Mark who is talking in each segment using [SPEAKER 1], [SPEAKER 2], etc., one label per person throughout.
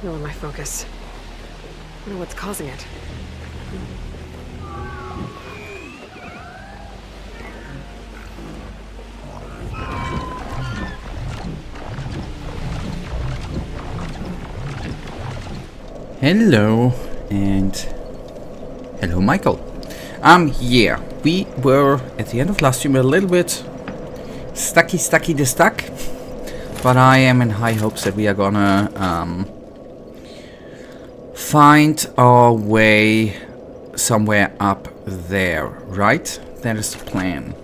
[SPEAKER 1] signal in my focus. I wonder what's causing it.
[SPEAKER 2] Hello, and hello, Michael. Yeah, we were at the end of last stream a little bit stuck, but I am in high hopes that we are gonna find our way somewhere up there, right? That is the plan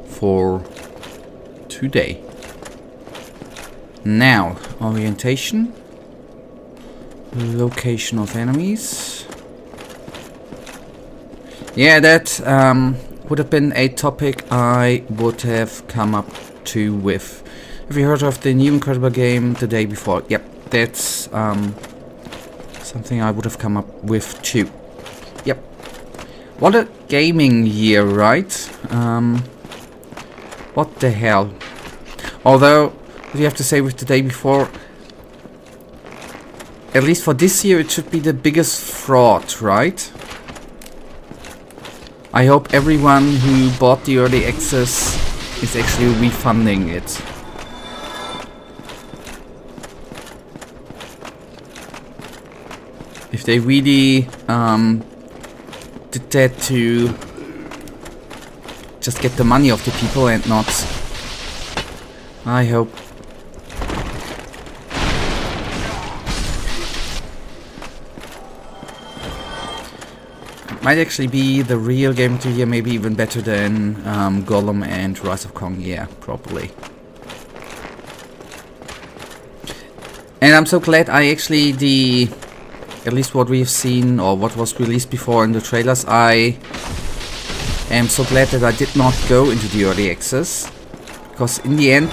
[SPEAKER 2] for today. Now, orientation. Location of enemies. Yeah, that would have been a topic I would have come up to with. Have you heard of the new incredible game the day before? Yep, that's something I would have come up with too. Yep. What a gaming year, right? What the hell? Although, you have to say with the day before, at least for this year, it should be the biggest fraud, right? I hope everyone who bought the early access is actually refunding it. If they really did that to just get the money off the people and not... I hope. Might actually be the real game of the year, maybe even better than Golem and Rise of Kong. Yeah, probably. And I'm so glad at least what we've seen or what was released before in the trailers, I am so glad that I did not go into the early access. Because in the end,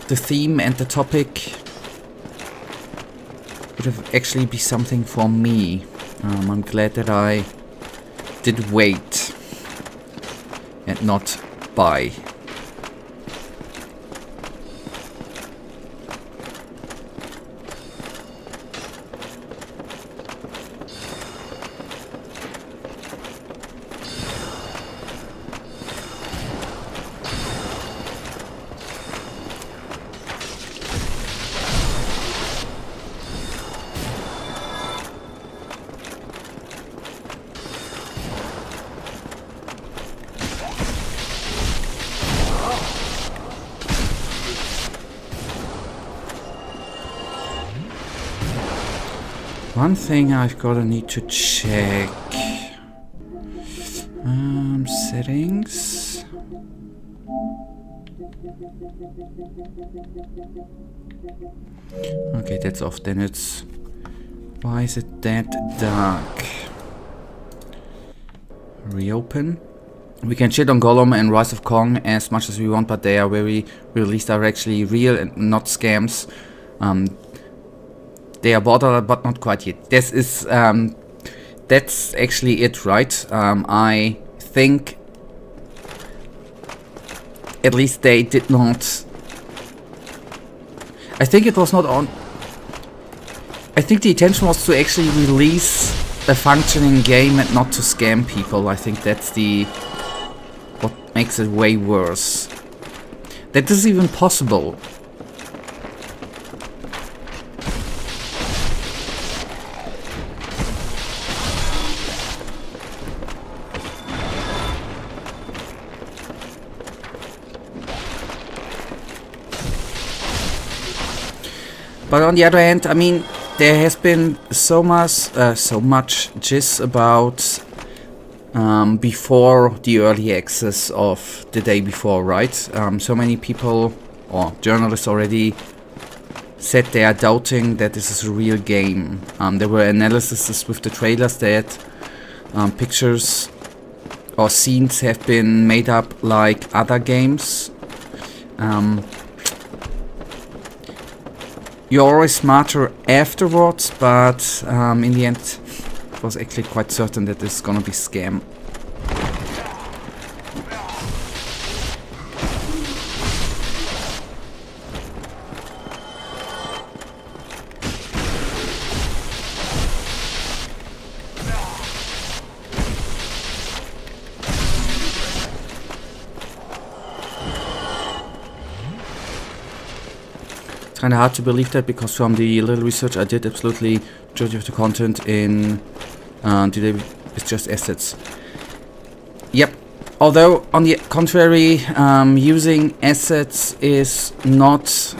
[SPEAKER 2] the theme and the topic would have actually be something for me. I'm glad that I did wait and not buy. One thing I've gotta need to check. Settings. Okay, that's off. Then it's... Why is it that dark? Reopen. We can shit on Golem and Rise of Kong as much as we want, but they are very, at least are actually real and not scams. They are border, but not quite yet. This is, that's actually it, right? I think, at least they did not. I think it was not on. I think the intention was to actually release a functioning game and not to scam people. I think that's what makes it way worse. That is even possible. But on the other hand, I mean, there has been so much gist about before the early access of the day before, right? So many people or journalists already said they are doubting that this is a real game. There were analyses with the trailers that pictures or scenes have been made up like other games. You're always smarter afterwards, but in the end it was actually quite certain that this is gonna be scam. kind of hard to believe that, because from the little research I did, absolutely majority of the content in today is just assets. Yep. Although, on the contrary, using assets is not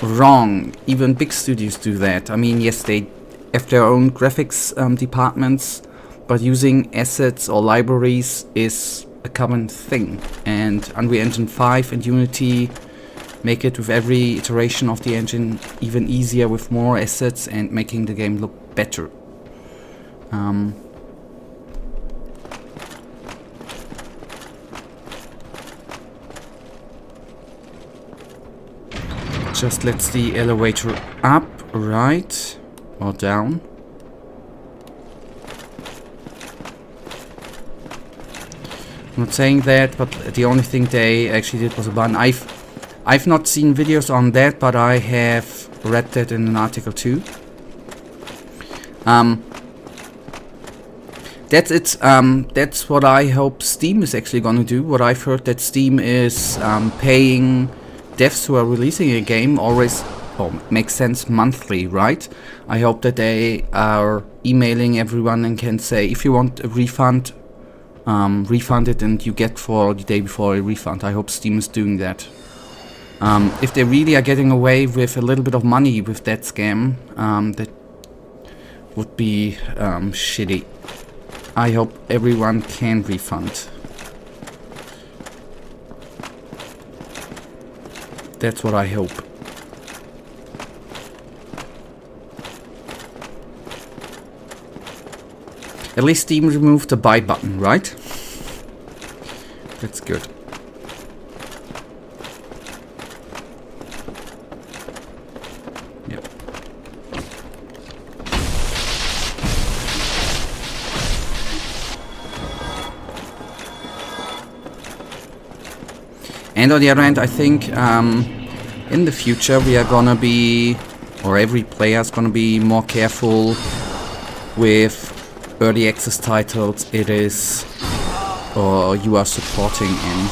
[SPEAKER 2] wrong. Even big studios do that. I mean, yes, they have their own graphics departments, but using assets or libraries is a common thing. And Unreal Engine 5 and Unity make it, with every iteration of the engine, even easier with more assets and making the game look better. Just let's the elevator up, right, or down. I'm not saying that, but the only thing they actually did was a button. I've not seen videos on that, but I have read that in an article too. That's it. That's what I hope Steam is actually gonna do. What I've heard, that Steam is paying devs who are releasing a game always, makes sense, monthly, right? I hope that they are emailing everyone and can say, if you want a refund, refund it, and you get for the day before a refund. I hope Steam is doing that. If they really are getting away with a little bit of money with that scam, that would be shitty. I hope everyone can refund. That's what I hope. At least Steam removed the buy button, right? That's good. Yep. And on the other hand, I think in the future we are gonna be, or every player is gonna be more careful with early access titles it is, or you are supporting in.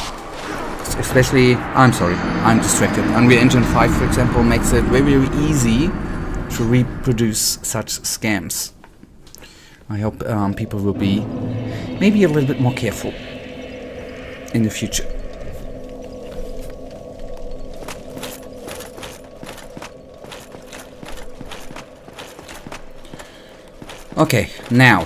[SPEAKER 2] Especially, I'm sorry, I'm distracted. Unreal Engine 5, for example, makes it very, very easy to reproduce such scams. I hope people will be maybe a little bit more careful in the future. Okay, now.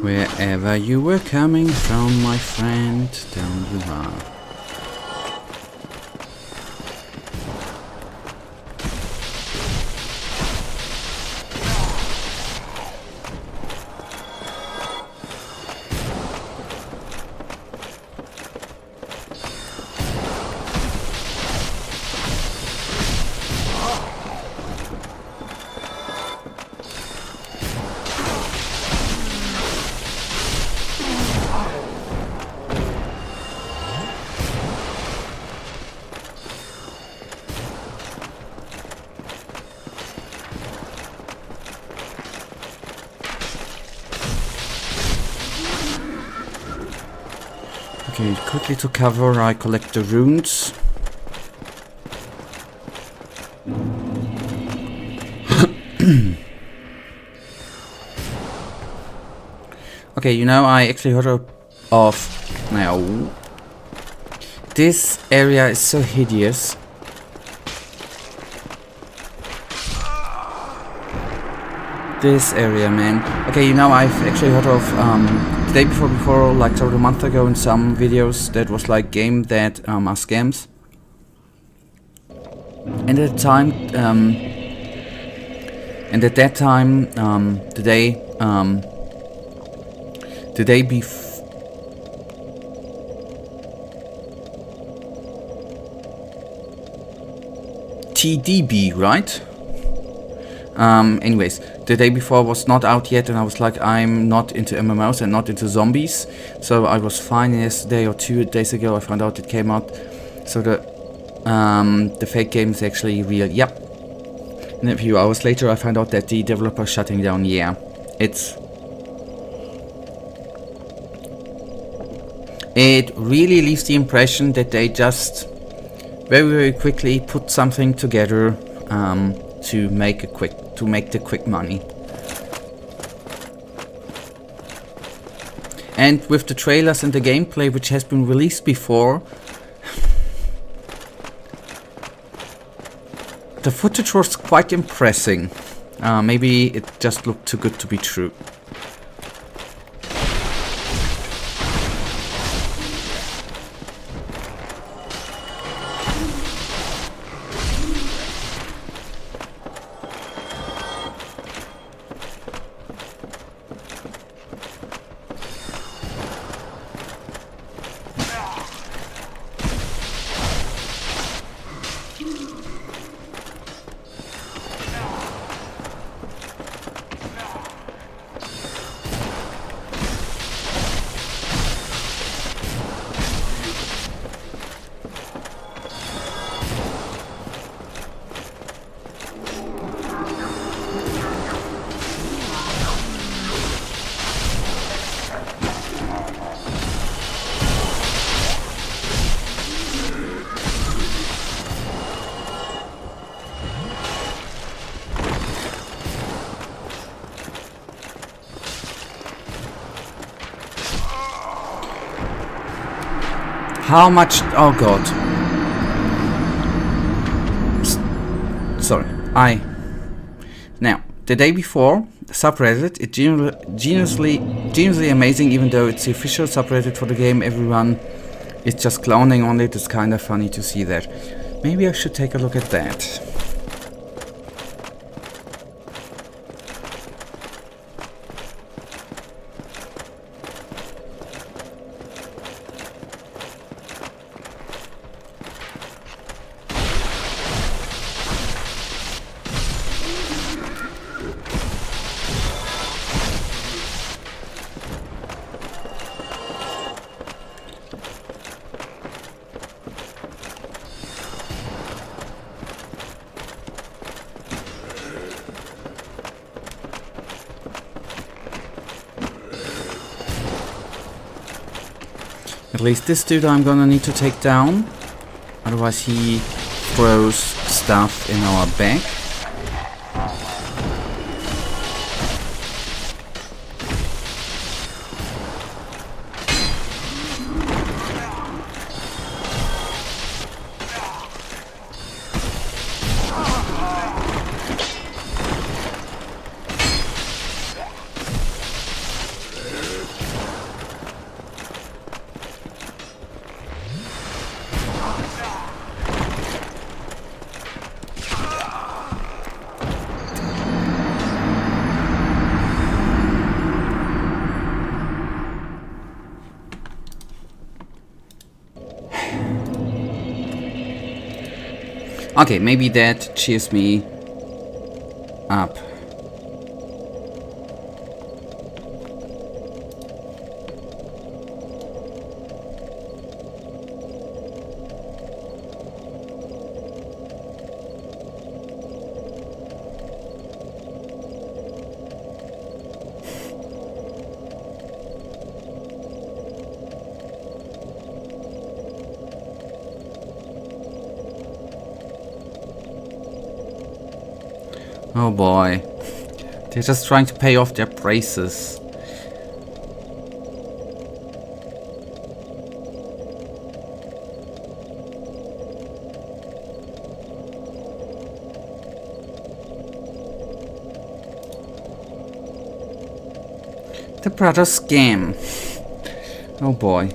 [SPEAKER 2] Wherever you were coming from, my friend, down you are. Okay, quickly to cover, I collect the runes. Okay, you know, I actually heard of now. This area is so hideous. This area, man. Okay, you know, I've actually heard of the day before, like sort of a month ago, in some videos that was like game that are scams. And at the time, the day before. TDB, right? Anyways, the day before was not out yet, and I was like, I'm not into MMOs and not into zombies, so I was fine. Yesterday or 2 days ago, I found out it came out. So the fake game is actually real. Yep. And a few hours later, I found out that the developer is shutting down. Yeah, it really leaves the impression that they just very quickly put something together to make the quick money. And with the trailers and the gameplay, which has been released before, the footage was quite impressive. Maybe it just looked too good to be true. How much? Oh god. Sorry. Now, the day before, subreddit, it's geniusly amazing, even though it's the official subreddit for the game. Everyone is just clowning on it. It's kind of funny to see that. Maybe I should take a look at that. At least this dude I'm gonna need to take down. Otherwise he throws stuff in our back. Okay, maybe that cheers me up. Oh boy. They're just trying to pay off their braces. The brother scam. Oh boy.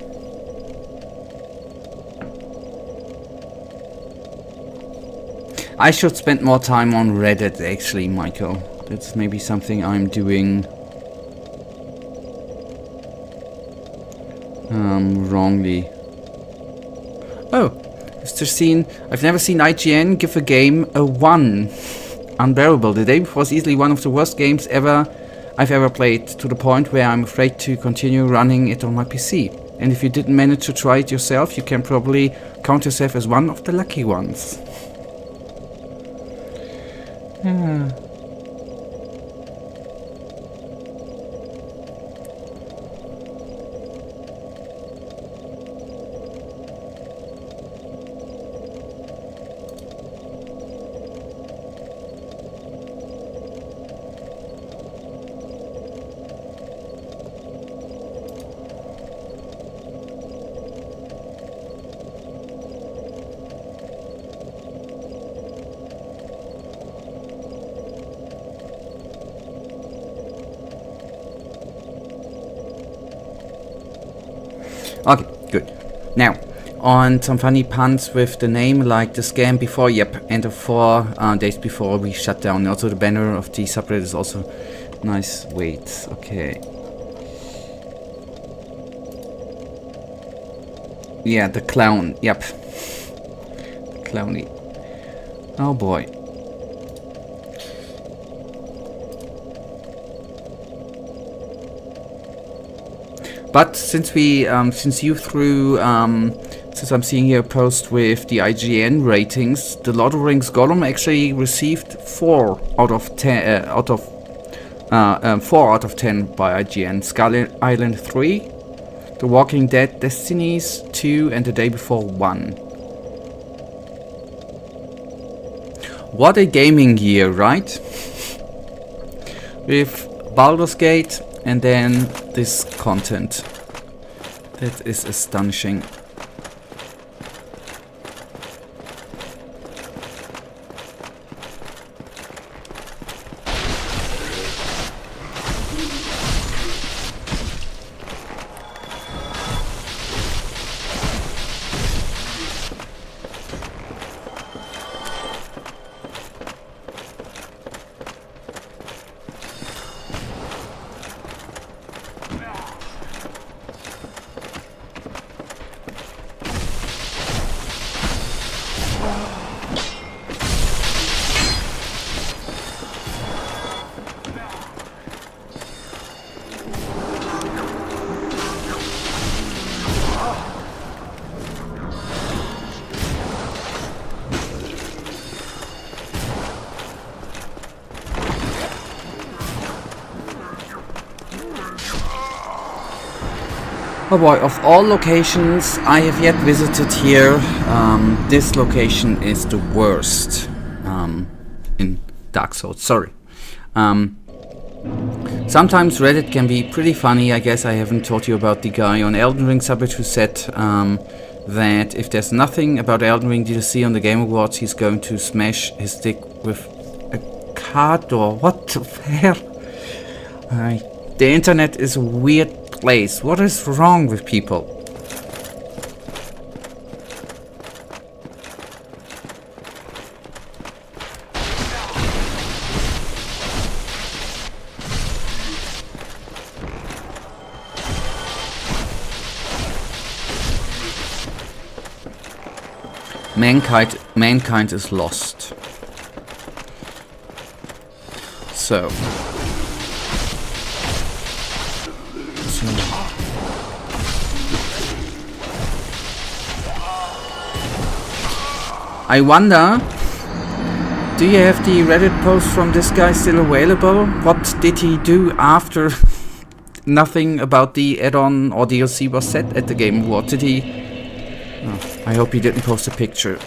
[SPEAKER 2] I should spend more time on Reddit actually, Michael. That's maybe something I'm doing wrongly. Oh, Mr. Scene, I've never seen IGN give a game a 1. Unbearable. The Day Before was easily one of the worst games I've ever played, to the point where I'm afraid to continue running it on my PC. And if you didn't manage to try it yourself, you can probably count yourself as one of the lucky ones. Okay, good. Now, on some funny puns with the name, like the scam before, yep, and the 4 days before we shut down. Also, the banner of the subreddit is also nice. Wait, okay. Yeah, the clown, yep. The clowny. Oh boy. But since I'm seeing here a post with the IGN ratings, the Lord of the Rings Gollum actually received 4 out of 10 4 out of 10 by IGN. Skull Island 3, The Walking Dead Destinies 2, and The Day Before 1. What a gaming year, right? With Baldur's Gate and then this content. That is astonishing. Oh boy, of all locations I have yet visited here, this location is the worst in Dark Souls, sorry. Sometimes Reddit can be pretty funny. I guess I haven't told you about the guy on Elden Ring subreddit who said that if there's nothing about Elden Ring DLC on the Game Awards, he's going to smash his stick with a car door. What the hell? The internet is a weird place. What is wrong with people? Mankind is lost. So I wonder, do you have the Reddit post from this guy still available? What did he do after nothing about the add-on or DLC was said at the Game Award? Did he... Oh, I hope he didn't post a picture.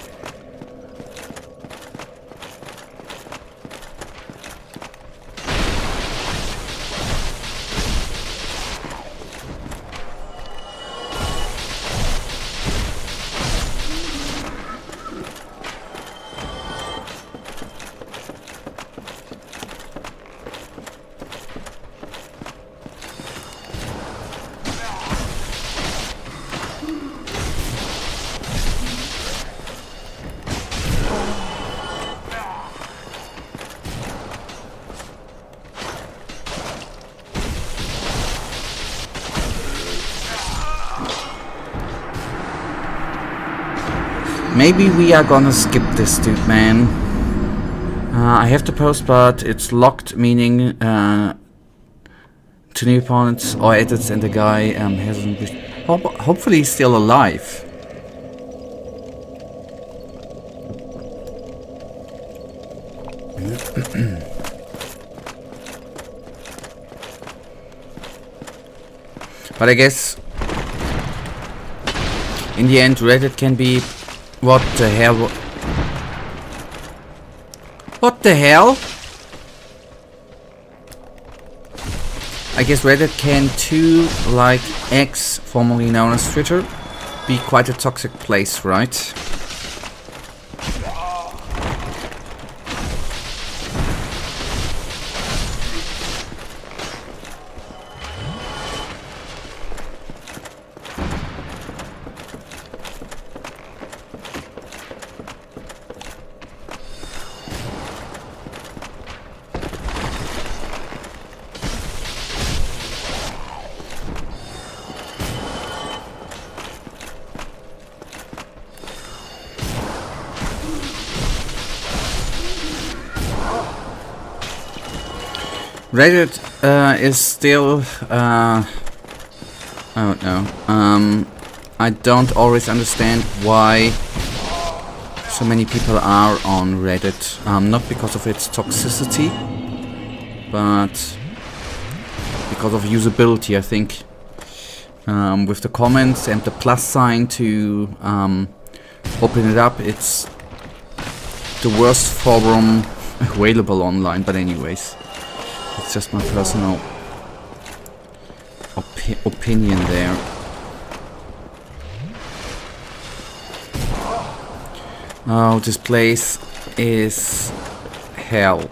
[SPEAKER 2] Maybe we are gonna skip this, dude, man. I have to post, but it's locked, meaning to new opponents or edits, and the guy hasn't. Hopefully, he's still alive. But I guess in the end, Reddit can be. What the hell? What the hell? I guess Reddit can too, like X, formerly known as Twitter, be quite a toxic place, right? Reddit is still, I don't know, I don't always understand why so many people are on Reddit, not because of its toxicity, but because of usability, I think. With the comments and the plus sign to open it up, it's the worst forum available online, but anyways. It's just my personal opinion there. Oh, this place is hell.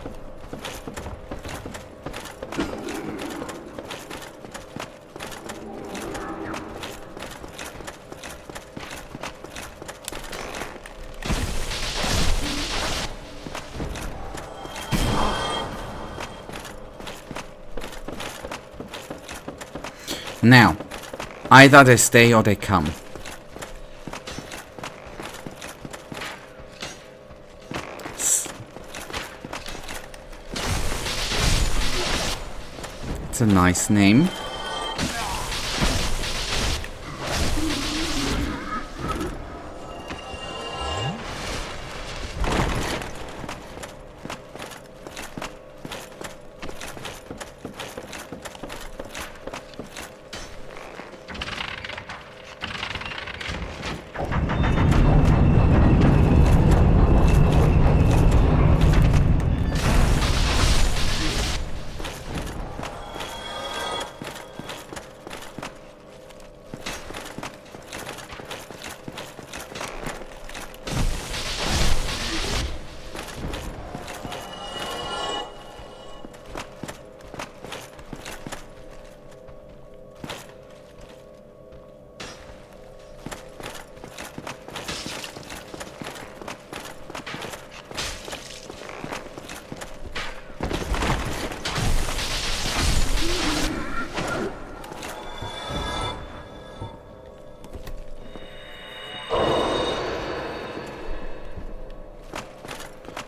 [SPEAKER 2] Now, either they stay or they come. It's a nice name.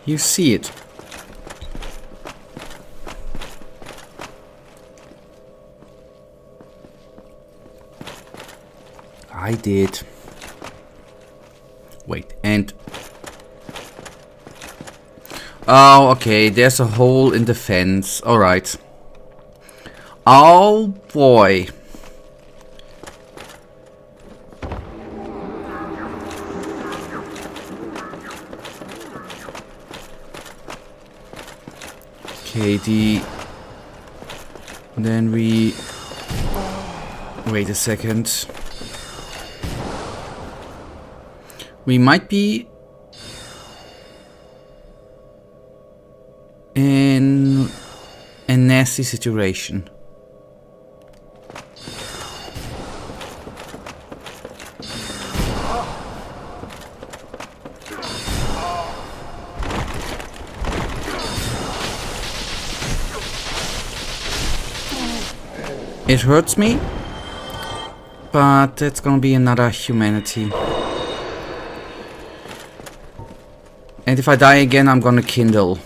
[SPEAKER 2] You see it. I did. Wait, and... Oh, okay, there's a hole in the fence. Alright. Oh, boy. Okay, then we... Wait a second. We might be in a nasty situation. It hurts me, but it's gonna be another humanity. And if I die again, I'm gonna kindle.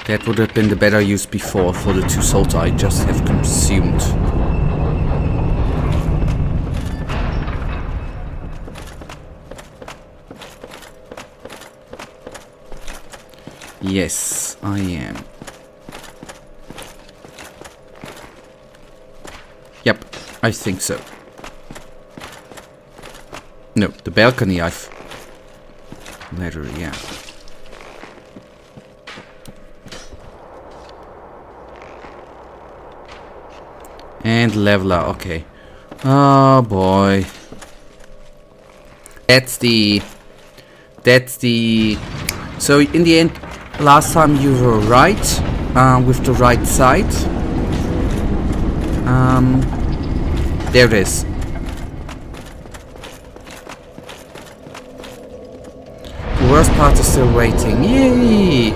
[SPEAKER 2] That would have been the better use before for the 2 souls I just have consumed. Yes, I am. Yep, I think so. No, the balcony I've... Later, yeah. And leveler, okay. Oh boy. That's the... So in the end, last time you were right, with the right side. There it is. The worst part is still waiting. Yay!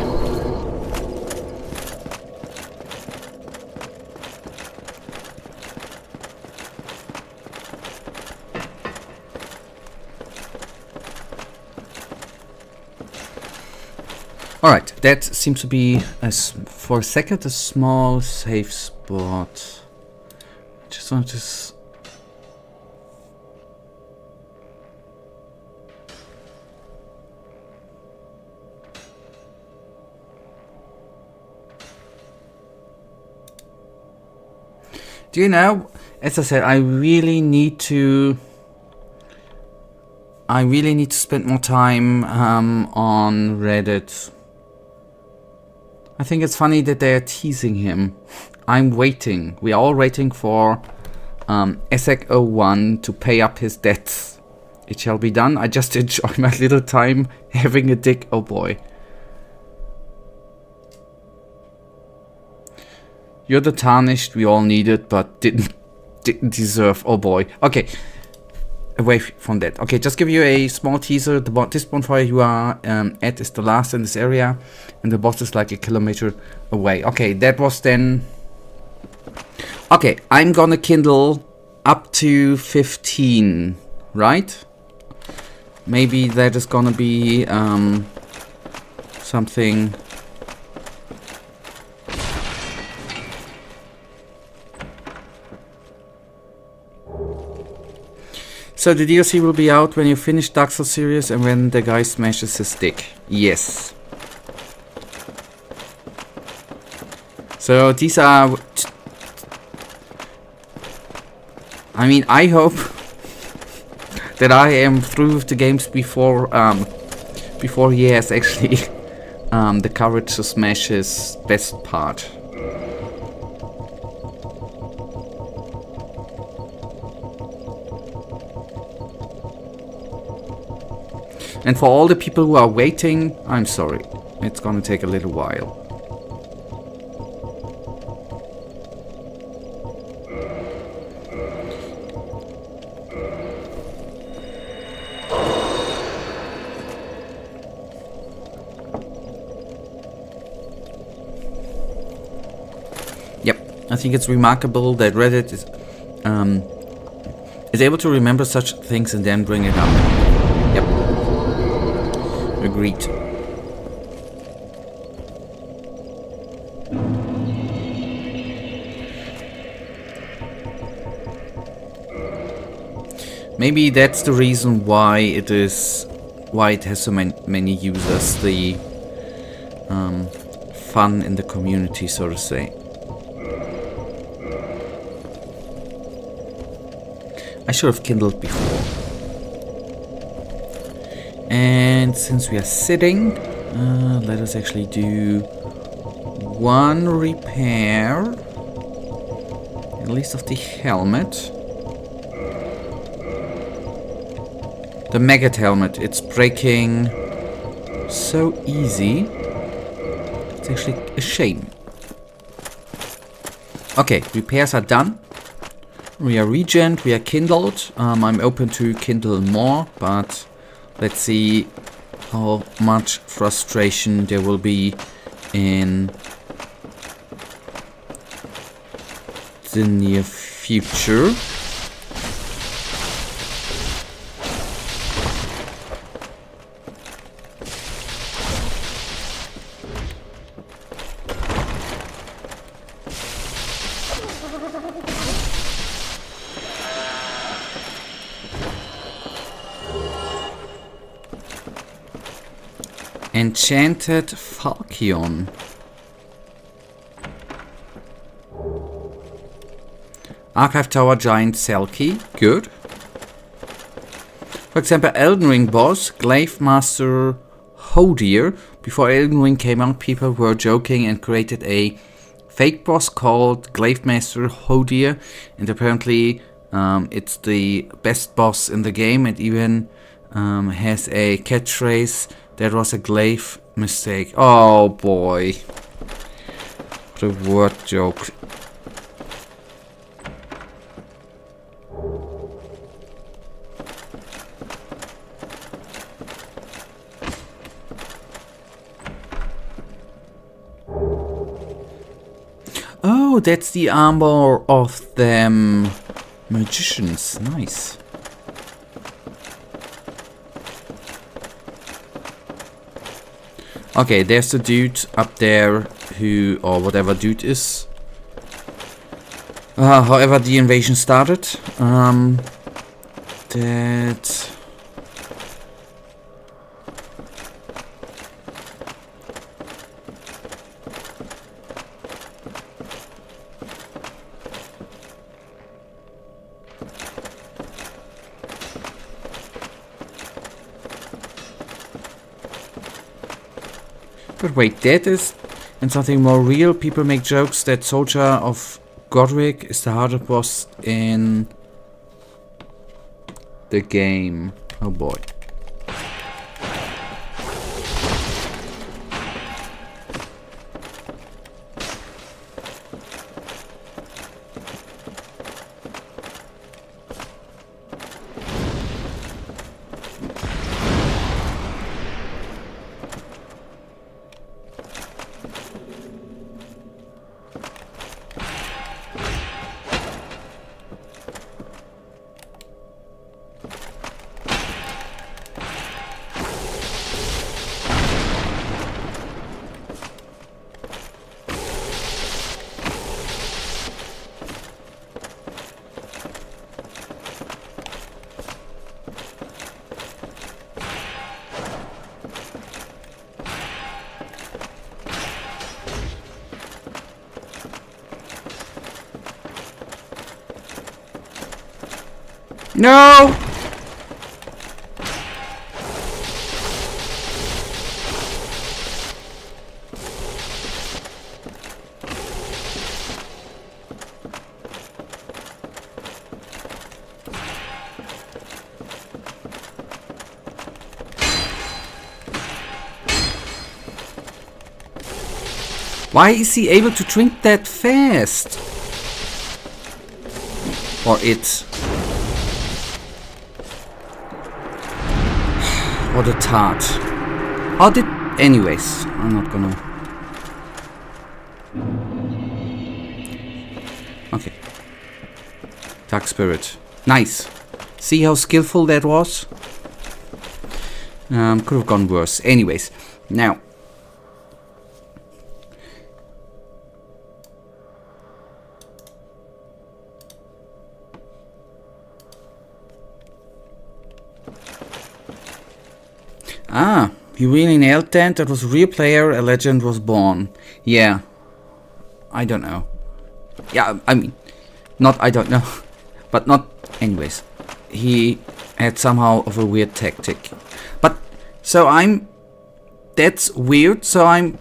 [SPEAKER 2] Alright, that seems to be, for a second, a small safe spot. I just want to... Do you know, as I said, I really need to spend more time on Reddit. I think it's funny that they are teasing him. I'm waiting. We are all waiting for ESEC01 to pay up his debts. It shall be done. I just enjoy my little time having a dick. Oh boy. You're the tarnished we all needed, but didn't deserve. Oh boy. Okay. Away from that. Okay, just give you a small teaser. This bonfire you are at is the last in this area, and the boss is like a kilometer away. Okay, that was then... Okay, I'm gonna kindle up to 15, right? Maybe that is gonna be something... So the DLC will be out when you finish Dark Souls series and when the guy smashes his dick. Yes. So these are... I mean, I hope that I am through with the games before he has actually the courage to smash his best part. And for all the people who are waiting, I'm sorry. It's gonna take a little while. Yep, I think it's remarkable that Reddit is able to remember such things and then bring it up. Agreed. Maybe that's the reason why it has so many users, the fun in the community, so to say. I should have kindled before. And since we are sitting, let us actually do one repair, at least of the helmet. The maggot helmet, it's breaking so easy. It's actually a shame. Okay, repairs are done. We are regened, we are kindled. I'm open to kindle more, but let's see how much frustration there will be in the near future. Enchanted Falchion. Archive Tower Giant Selkie. Good. For example, Elden Ring boss, Glaive Master Hodir. Before Elden Ring came out, people were joking and created a fake boss called Glaive Master Hodir. And apparently it's the best boss in the game. It even has a catchphrase. That was a glaive mistake. Oh boy. What a word joke. Oh, that's the armor of them magicians. Nice. Okay, there's the dude up there who, or whatever dude is. However the invasion started. That... But wait, that is... And something more real, people make jokes that Soldier of Godric is the hardest boss in the game. Oh boy. No! Why is he able to drink that fast? Or it. What a tart. How did... Anyways, I'm not gonna... Okay. Dark Spirit. Nice. See how skillful that was? Could have gone worse. Anyways, now... Ah, you really nailed that. That was a real player. A legend was born. Yeah. I don't know. Yeah, I mean, not I don't know. But not... Anyways. He had somehow of a weird tactic. But, so I'm... That's weird. So I'm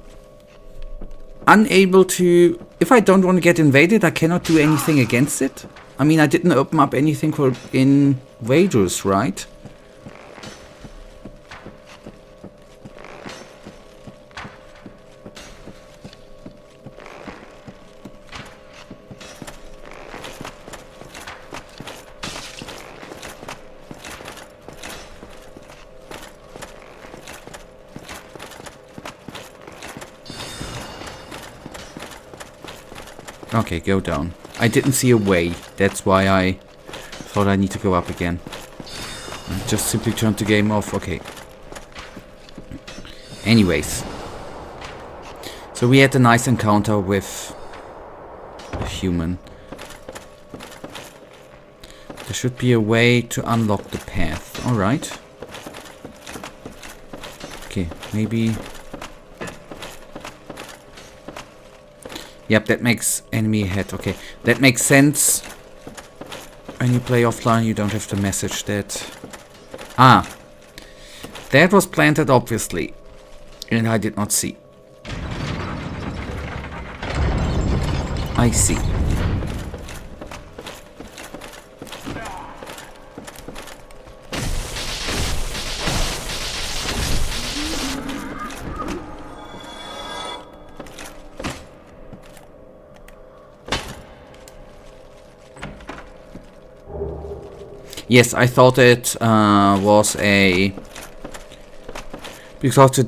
[SPEAKER 2] unable to... If I don't want to get invaded, I cannot do anything against it. I mean, I didn't open up anything for invaders, right? Okay, go down. I didn't see a way. That's why I thought I need to go up again. I just simply turned the game off. Okay. Anyways. So we had a nice encounter with a human. There should be a way to unlock the path. Alright. Okay, maybe... Yep, that makes enemy ahead. Okay, that makes sense. When you play offline, you don't have to message that. Ah, that was planted, obviously. And I did not see. I see. Yes, I thought it was a... Because the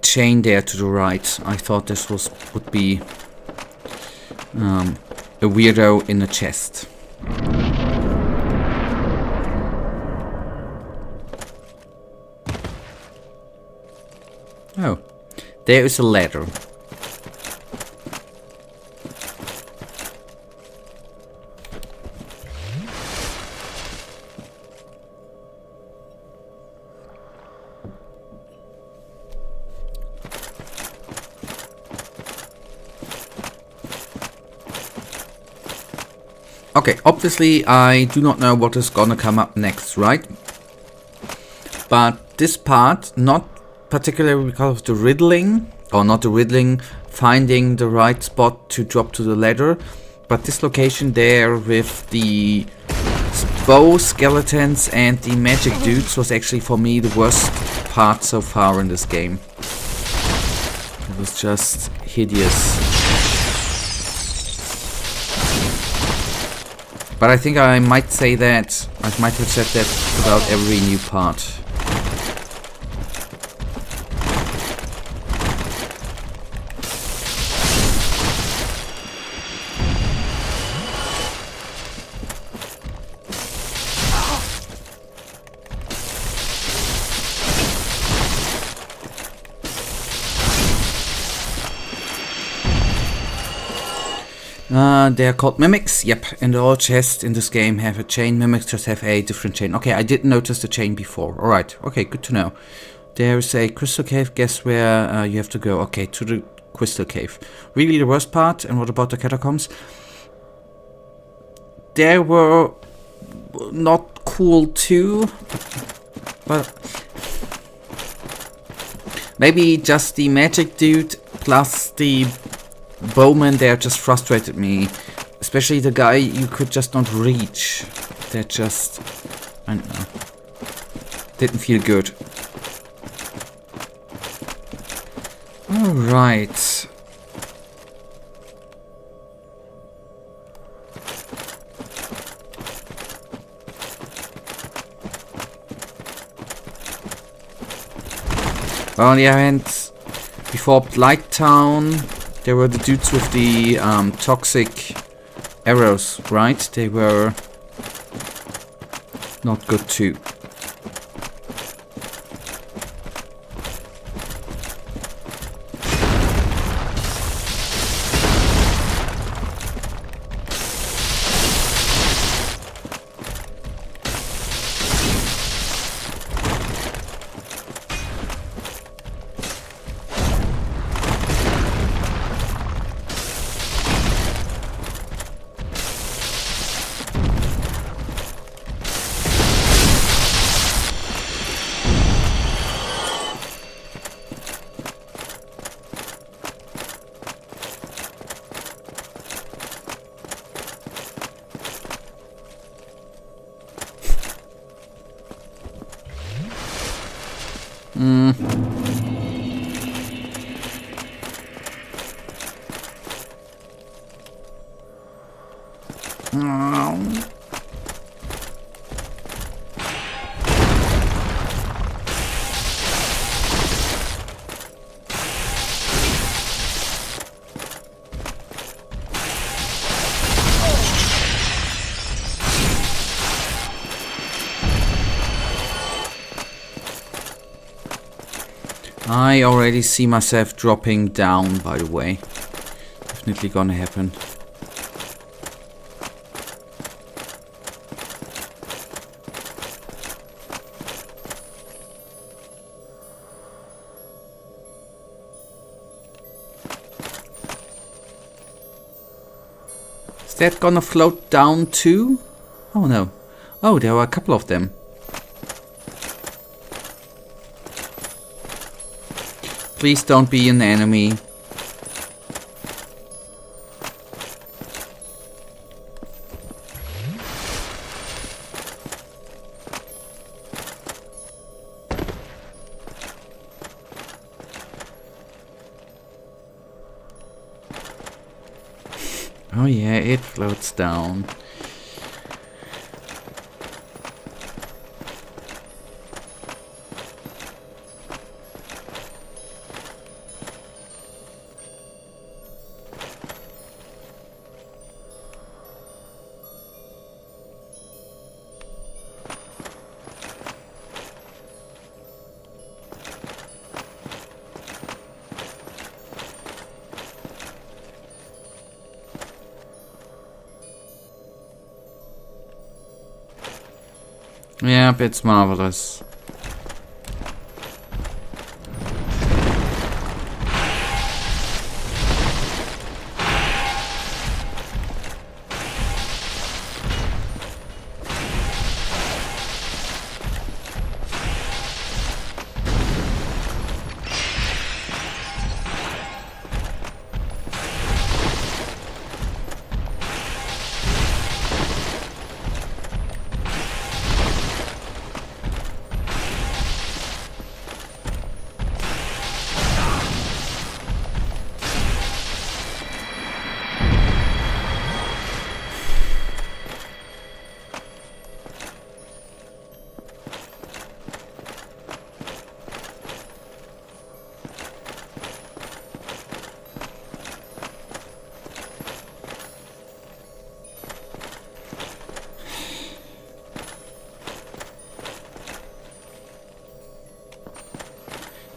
[SPEAKER 2] chain there to the right, I thought this would be a weirdo in a chest. Oh, there is a ladder. Okay, obviously I do not know what is gonna come up next, right? But this part, not particularly because of the riddling, or not the riddling, finding the right spot to drop to the ladder, but this location there with the bow skeletons and the magic dudes was actually for me the worst part so far in this game. It was just hideous. But I think I might say that, I might have said that about every new part. They are called mimics, yep, and all chests in this game have a chain. Mimics just have a different chain. Okay, I didn't notice the chain before. Alright, okay, good to know. There is a crystal cave, guess where you have to go. Okay, to the crystal cave. Really the worst part, and what about the catacombs? They were not cool too, but maybe just the magic dude plus the bowman there just frustrated me. Especially the guy you could just not reach. That just... I don't know. Didn't feel good. Alright. Well, on the other hand, before Blight Town, there were the dudes with the toxic arrows, right? They were not good too. I already see myself dropping down, by the way. Definitely gonna happen. that gonna float down too? Oh no. Oh, there are a couple of them. Please don't be an enemy. Oh yeah, it floats down. Yep, it's marvelous.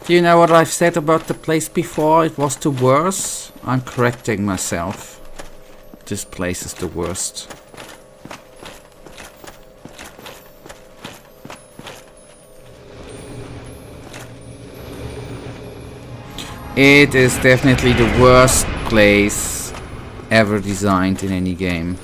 [SPEAKER 2] Do you know what I've said about the place before? It was the worst. I'm correcting myself. This place is the worst. It is definitely the worst place ever designed in any game.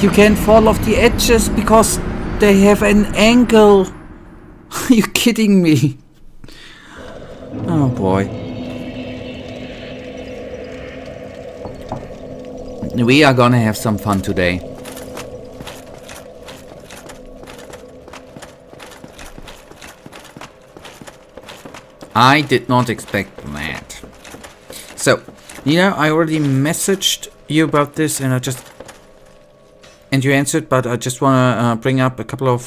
[SPEAKER 2] You can't fall off the edges because they have an angle. Are you kidding me? Oh boy. We are gonna have some fun today. I did not expect that. So, you know, I already messaged you about this and you answered, but I just want to bring up a couple of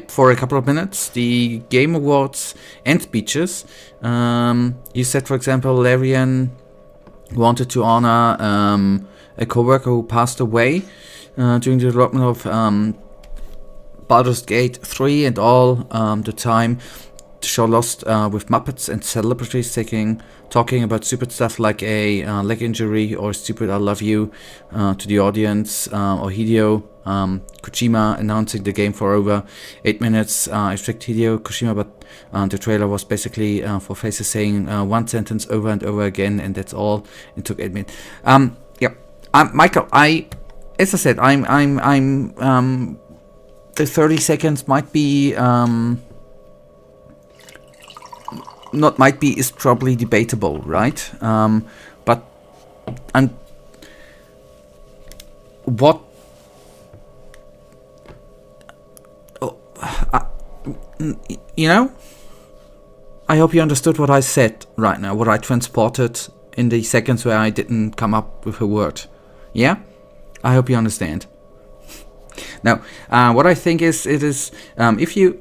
[SPEAKER 2] for a couple of minutes, the Game Awards and speeches. You said, for example, Larian wanted to honor a coworker who passed away during the development of Baldur's Gate 3 and all the time. The show Lost with Muppets and celebrities talking about stupid stuff like a leg injury or stupid I love you to the audience, or Hideo Kojima announcing the game for over 8 minutes. I tricked Hideo Kojima, but the trailer was basically for faces saying one sentence over and over again, and that's all. It took 8 minutes. Michael, as I said, I'm the 30 seconds might be not might be is probably debatable, right? But what? You know, I hope you understood what I said right now, what I transported in the seconds where I didn't come up with a word. Yeah, I hope you understand. Now, what I think is, if you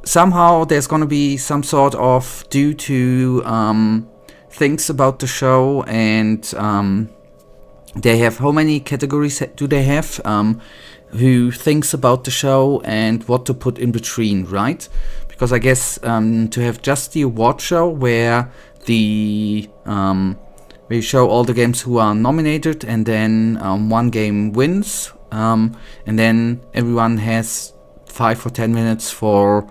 [SPEAKER 2] somehow there's going to be some sort of, due to things about the show and they have, how many categories do they have? Who thinks about the show and what to put in between, right? Because I guess to have just the award show where the we show all the games who are nominated, and then one game wins, and then everyone has 5 or 10 minutes for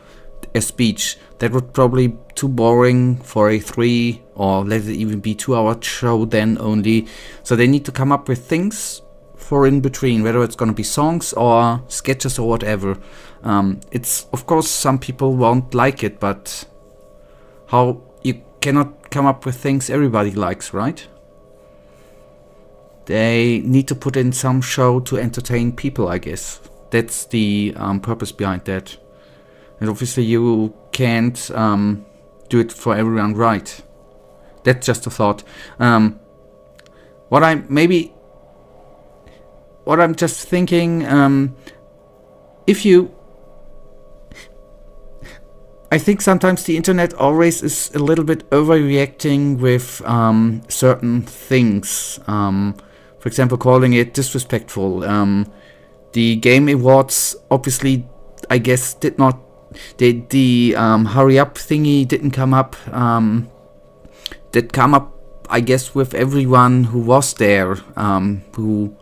[SPEAKER 2] a speech. That would probably be too boring for a 3 or let it even be 2-hour show then only. So they need to come up with things for in between, whether it's going to be songs or sketches or whatever. It's, of course, some people won't like it, but how you cannot come up with things everybody likes, right? They need to put in some show to entertain people, I guess. That's the purpose behind that. And obviously you can't do it for everyone, right? That's just a thought. What I'm just thinking, I think sometimes the internet always is a little bit overreacting with certain things. For example, calling it disrespectful. The Game Awards obviously, I guess, did not. The hurry up thingy didn't come up. Did come up, I guess, with everyone who was there, who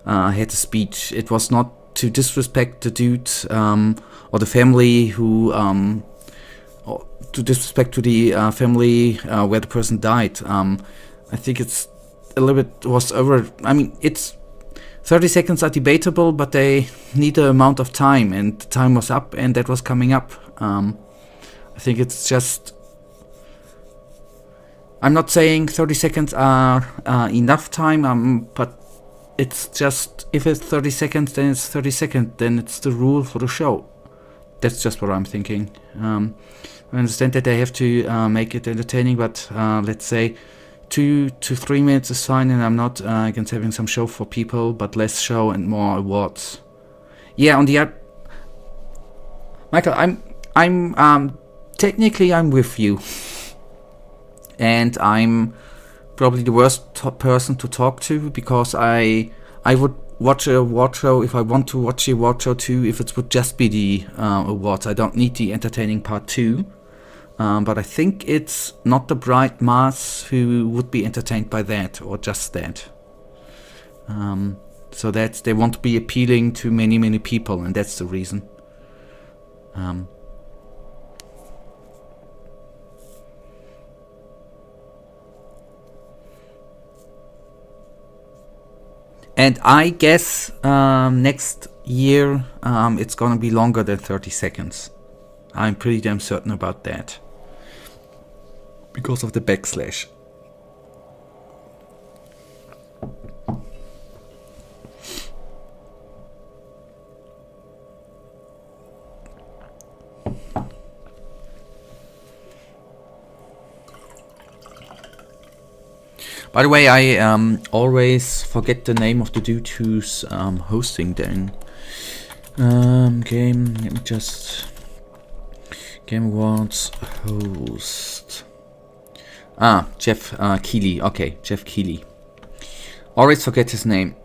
[SPEAKER 2] had a speech. It was not to disrespect the dude or the family who, or to disrespect to the family where the person died. I think it's a little bit was over. I mean, it's 30 seconds are debatable, but they need the amount of time, and the time was up, and that was coming up. I think it's just. I'm not saying 30 seconds are enough time, but it's just, if it's 30 seconds, then it's 30 seconds, then it's the rule for the show. That's just what I'm thinking. I understand that they have to make it entertaining, but let's say 2 to 3 minutes is fine, and I'm not against having some show for people, but less show and more awards. Yeah, on the Michael, I'm technically I'm with you. And I'm probably the worst person to talk to, because I would watch a award show if I want to watch a award show too, if it would just be the awards. I don't need the entertaining part too. But I think it's not the bright mass who would be entertained by that, or just that. So that's, they want to be appealing to many people, and that's the reason. And I guess next year it's gonna be longer than 30 seconds. I'm pretty damn certain about that. Because of the backslash. By the way, I always forget the name of the dude who's hosting then. Game, let me just... Game Awards host. Jeff Keighley. Okay, Jeff Keighley. Always forget his name.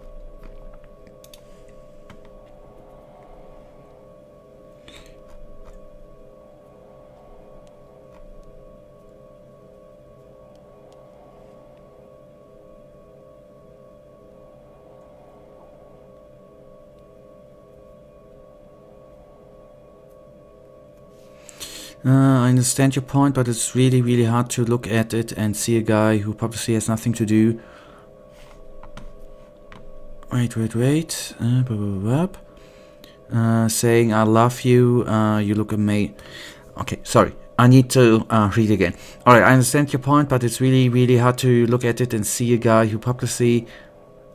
[SPEAKER 2] I understand your point, but it's really hard to look at it and see a guy who publicly has nothing to do. Wait. Saying I love you, you look amazing. Okay, sorry. I need to read again. Alright, I understand your point, but it's really hard to look at it and see a guy who publicly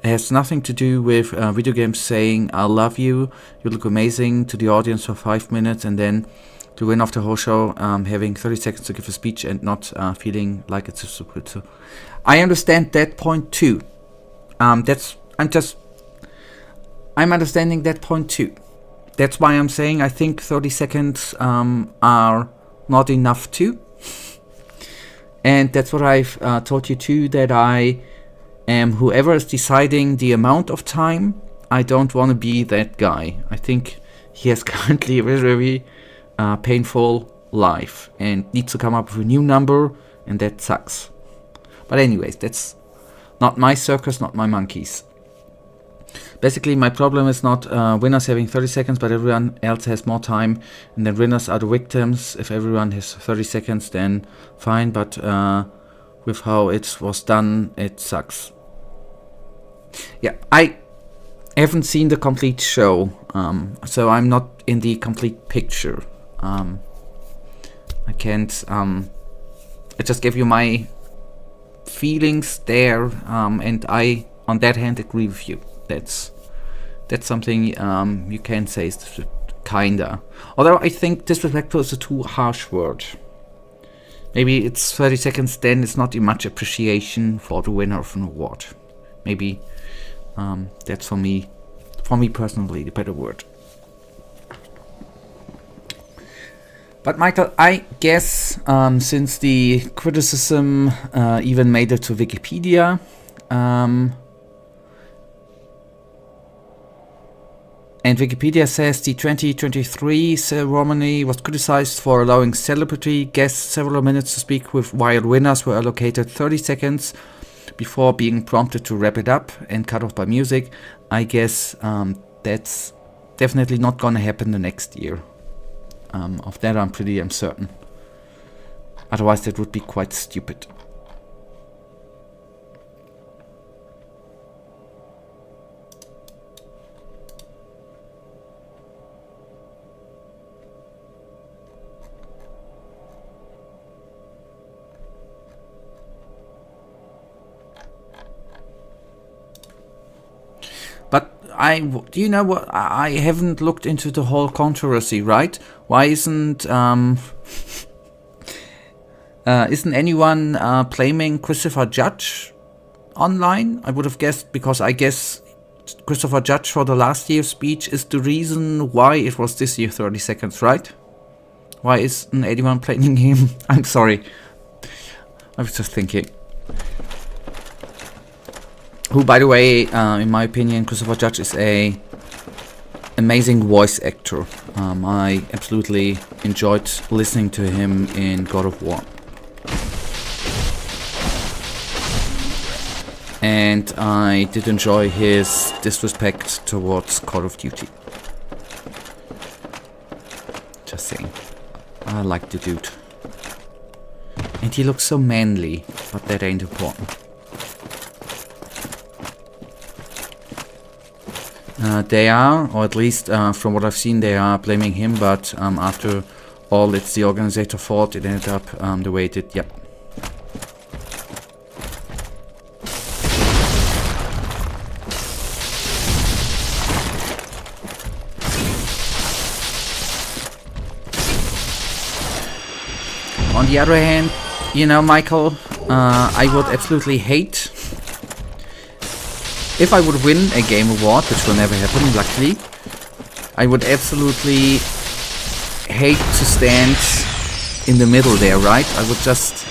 [SPEAKER 2] has nothing to do with video games saying I love you, you look amazing to the audience for 5 minutes, and then to win off the whole show, having 30 seconds to give a speech and not feeling like it's a super. So I understand that point too. I'm understanding that point too. That's why I'm saying I think 30 seconds are not enough too. And that's what I've told you too, that whoever is deciding the amount of time, I don't want to be that guy. I think he has currently a very, very painful life and needs to come up with a new number, and that sucks. But anyways, that's not my circus, not my monkeys. Basically, my problem is not winners having 30 seconds, but everyone else has more time, and then winners are the victims. If everyone has 30 seconds, then fine, but with how it was done, it sucks. Yeah, I haven't seen the complete show, so I'm not in the complete picture. I can't... I just gave you my feelings there, and I, on that hand, agree with you. That's something you can say is kinda. Although I think disrespectful is a too harsh word. Maybe it's 30 seconds, then it's not much appreciation for the winner of an award. Maybe that's for me personally, the better word. But Michael, I guess since the criticism even made it to Wikipedia, and Wikipedia says the 2023 ceremony was criticized for allowing celebrity guests several minutes to speak while winners were allocated 30 seconds before being prompted to wrap it up and cut off by music. I guess that's definitely not gonna happen the next year. Of that I'm pretty certain. Otherwise that would be quite stupid. Do you know what? I haven't looked into the whole controversy, right? Why isn't anyone blaming Christopher Judge online? I would have guessed, because I guess Christopher Judge for the last year's speech is the reason why it was this year 30 seconds, right? Why isn't anyone blaming him? I'm sorry. I was just thinking. Who, by the way, in my opinion, Christopher Judge is a amazing voice actor. I absolutely enjoyed listening to him in God of War. And I did enjoy his disrespect towards Call of Duty. Just saying. I like the dude. And he looks so manly, but that ain't important. They are, or at least from what I've seen, they are blaming him, but after all, it's the organizator's fault. It ended up the way it did. Yep. On the other hand, you know, Michael, I would absolutely hate if I would win a game award, which will never happen, luckily. I would absolutely hate to stand in the middle there, right? I would just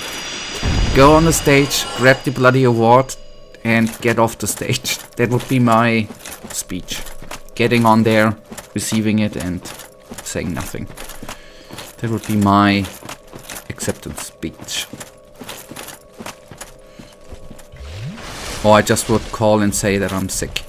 [SPEAKER 2] go on the stage, grab the bloody award, and get off the stage. That would be my speech. Getting on there, receiving it, and saying nothing. That would be my acceptance speech. Or I just would call and say that I'm sick.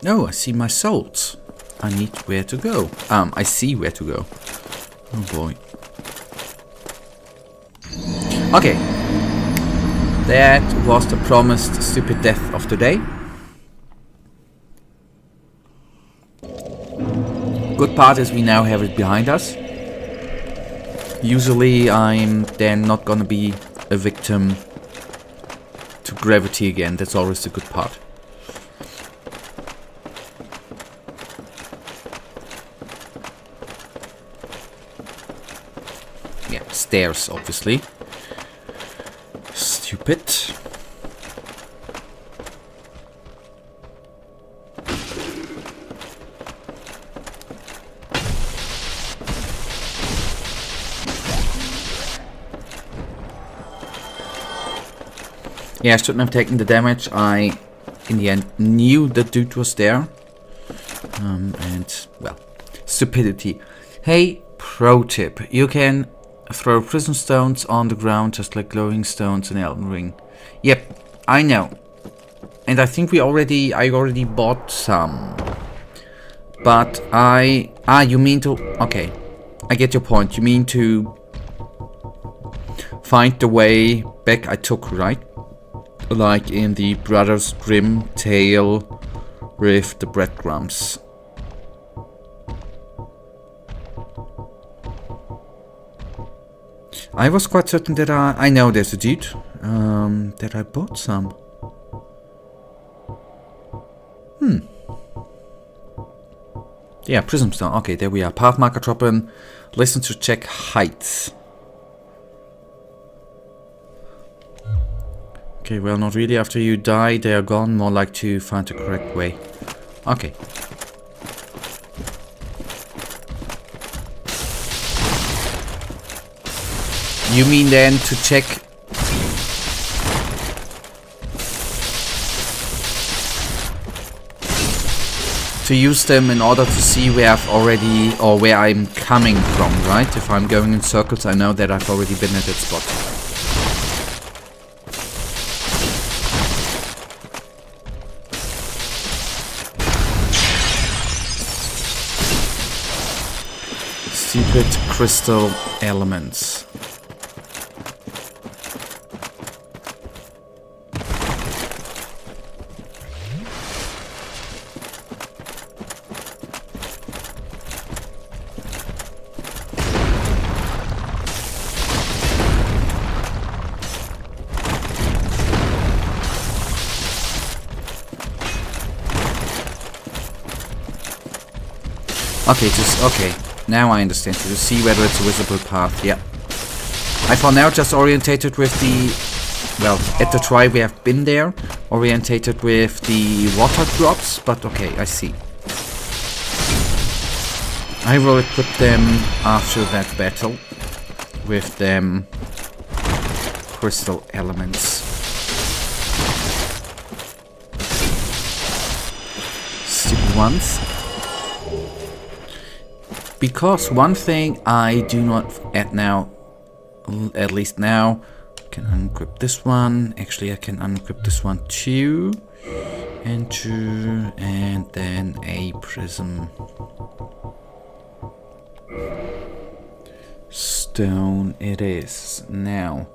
[SPEAKER 2] Oh, I see my souls. I need where to go. I see where to go. Oh boy. Okay. That was the promised stupid death of the day. Good part is we now have it behind us. Usually I'm then not gonna be a victim to gravity again. That's always the good part. Yeah, stairs obviously. Stupid. Yeah, I shouldn't have taken the damage. I, in the end, knew the dude was there. And, well, stupidity. Hey, pro tip. You can throw prism stones on the ground just like glowing stones in Elden Ring. Yep, I know. And I think I already bought some. But you mean to... Okay, I get your point. You mean to find the way back I took, right? Like in the Brothers Grimm tale with the breadcrumbs. I was quite certain that I know there's a dude, that I bought some. Yeah, prism stone. Okay, there we are. Path marker dropping. Listen to check heights. Okay, well, not really. After you die, they are gone. More like to find the correct way. Okay. You mean then to check... to use them in order to see where I've already... or where I'm coming from, right? If I'm going in circles, I know that I've already been at that spot. Stupid crystal elements. Okay, okay. Now I understand. To see whether it's a visible path. Yeah. I for now just orientated with the... well, at the try we have been there. Orientated with the water drops, but okay, I see. I will equip them after that battle. With them... crystal elements. Stupid ones. Because one thing I do not at now, at least now, can unequip this one. Actually, I can unequip this one too. And two, and then a prism. Stone it is. Now.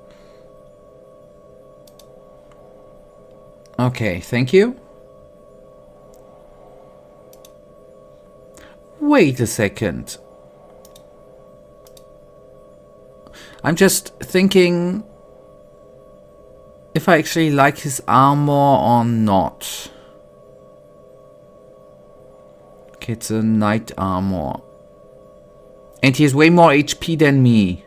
[SPEAKER 2] Okay, thank you. Wait a second. I'm just thinking if I actually like his armor or not. Okay, it's a knight armor. And he has way more HP than me.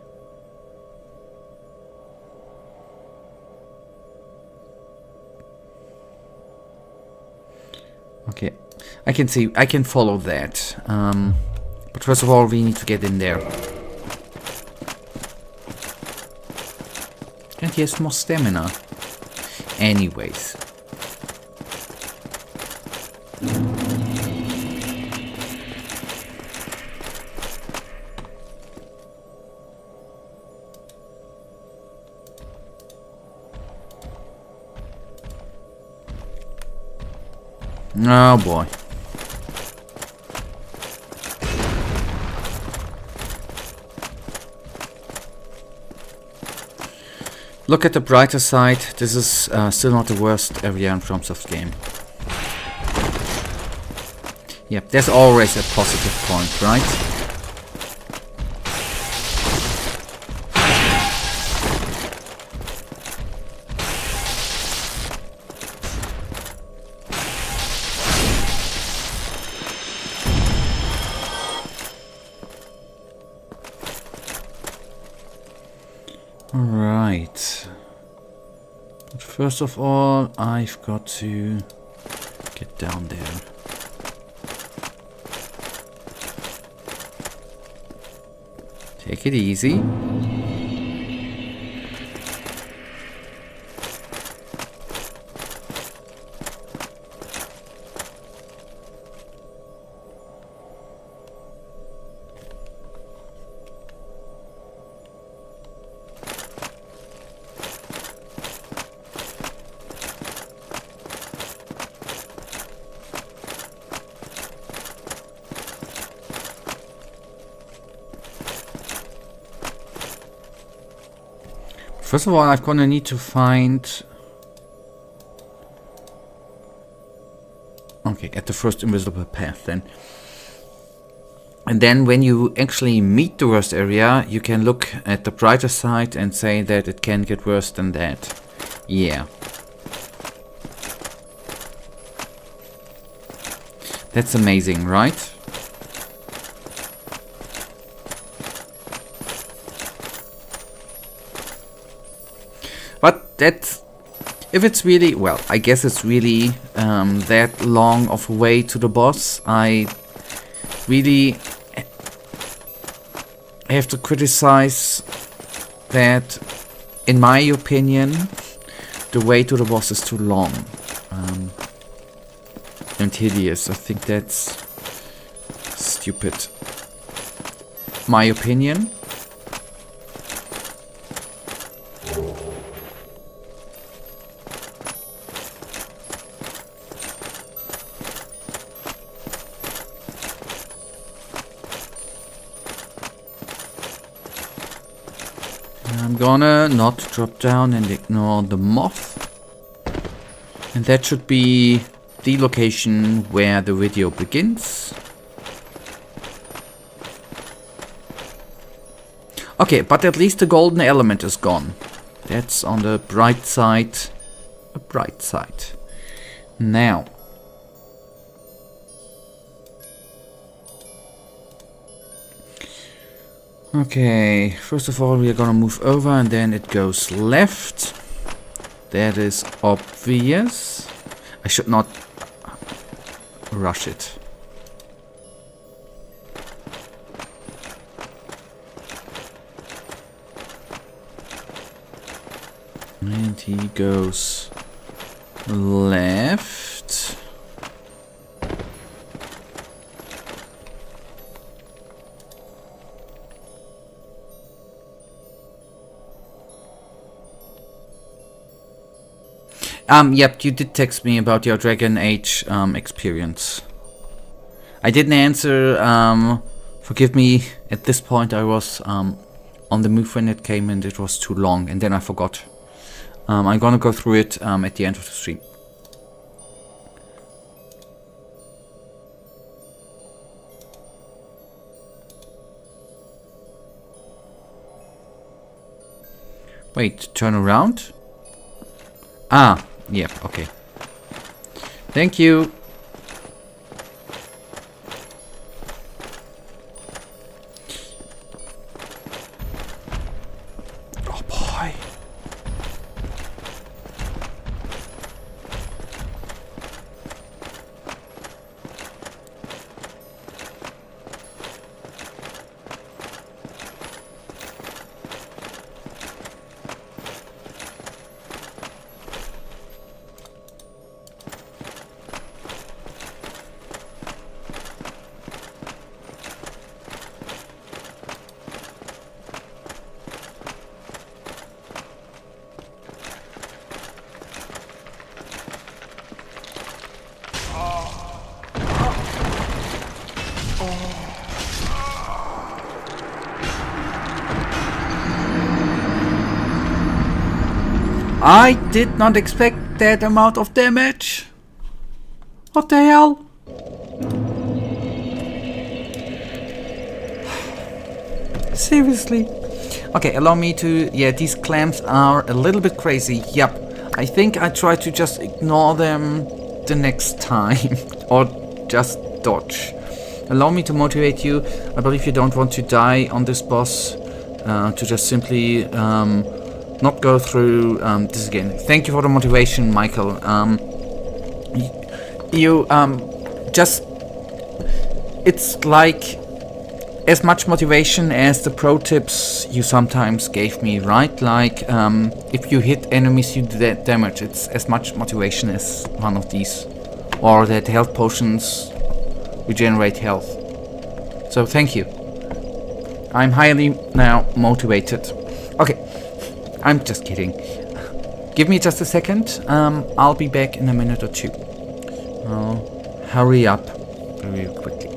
[SPEAKER 2] Okay. I can see, I can follow that. But first of all, we need to get in there. And he has more stamina. Anyways. Oh boy. look at the brighter side. This is still not the worst area in FromSoft game. Yep, there's always a positive point, right? Alright. But first of all, I've got to get down there. Take it easy. First of all, I'm gonna need to find... Okay, at the first invisible path then. And then when you actually meet the worst area, you can look at the brighter side and say that it can get worse than that. Yeah. That's amazing, right? But that's, if it's really, well, I guess it's really that long of a way to the boss, I really have to criticize that, in my opinion, the way to the boss is too long and hideous. I think that's stupid. My opinion. I'm gonna not drop down and ignore the moth. And that should be the location where the video begins. Okay, but at least the golden element is gone. That's on the bright side. A bright side. Now. Okay, first of all we are gonna move over and then it goes left. That is obvious. I should not rush it. And he goes left. Yep, you did text me about your Dragon Age experience. I didn't answer, forgive me, at this point I was on the move when it came and it was too long and then I forgot. I'm gonna go through it at the end of the stream. Wait, turn around? Ah, yep, okay. Thank you. Oh boy. I did not expect that amount of damage. What the hell? Seriously? Okay, allow me to... Yeah, these clamps are a little bit crazy. Yep. I think I try to just ignore them the next time. Or just dodge. Allow me to motivate you. I believe you don't want to die on this boss. To just simply not go through this again. Thank you for the motivation, Michael. You just... It's like as much motivation as the pro tips you sometimes gave me, right? Like, if you hit enemies you do damage, it's as much motivation as one of these. Or that health potions regenerate health. So thank you. I'm highly now motivated. Okay, I'm just kidding. Give me just a second. I'll be back in a minute or two. I'll hurry up very quickly.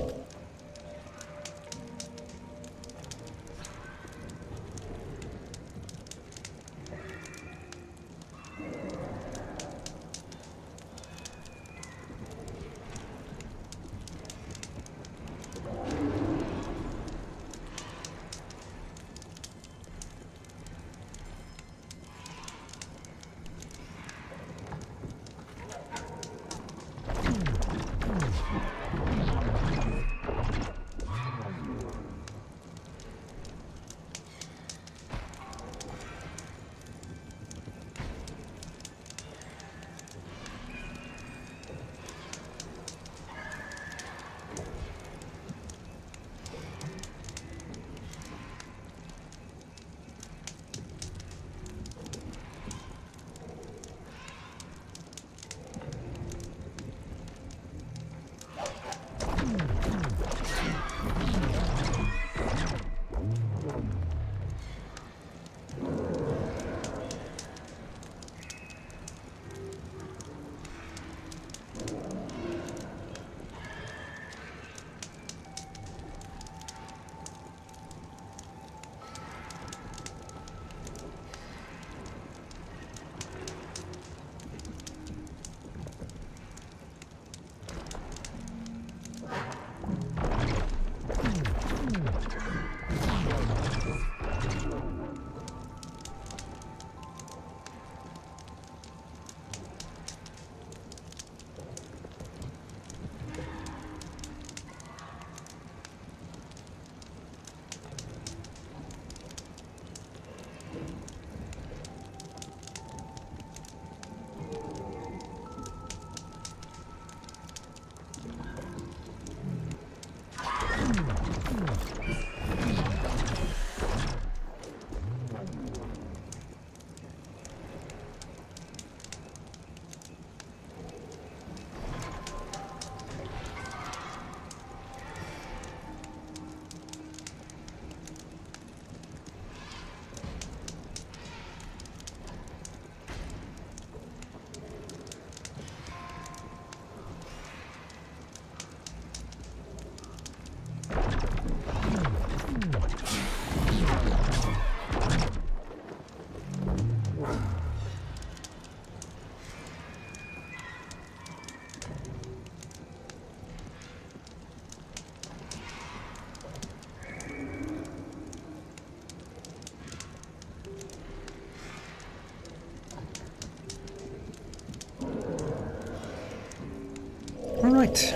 [SPEAKER 2] Alright,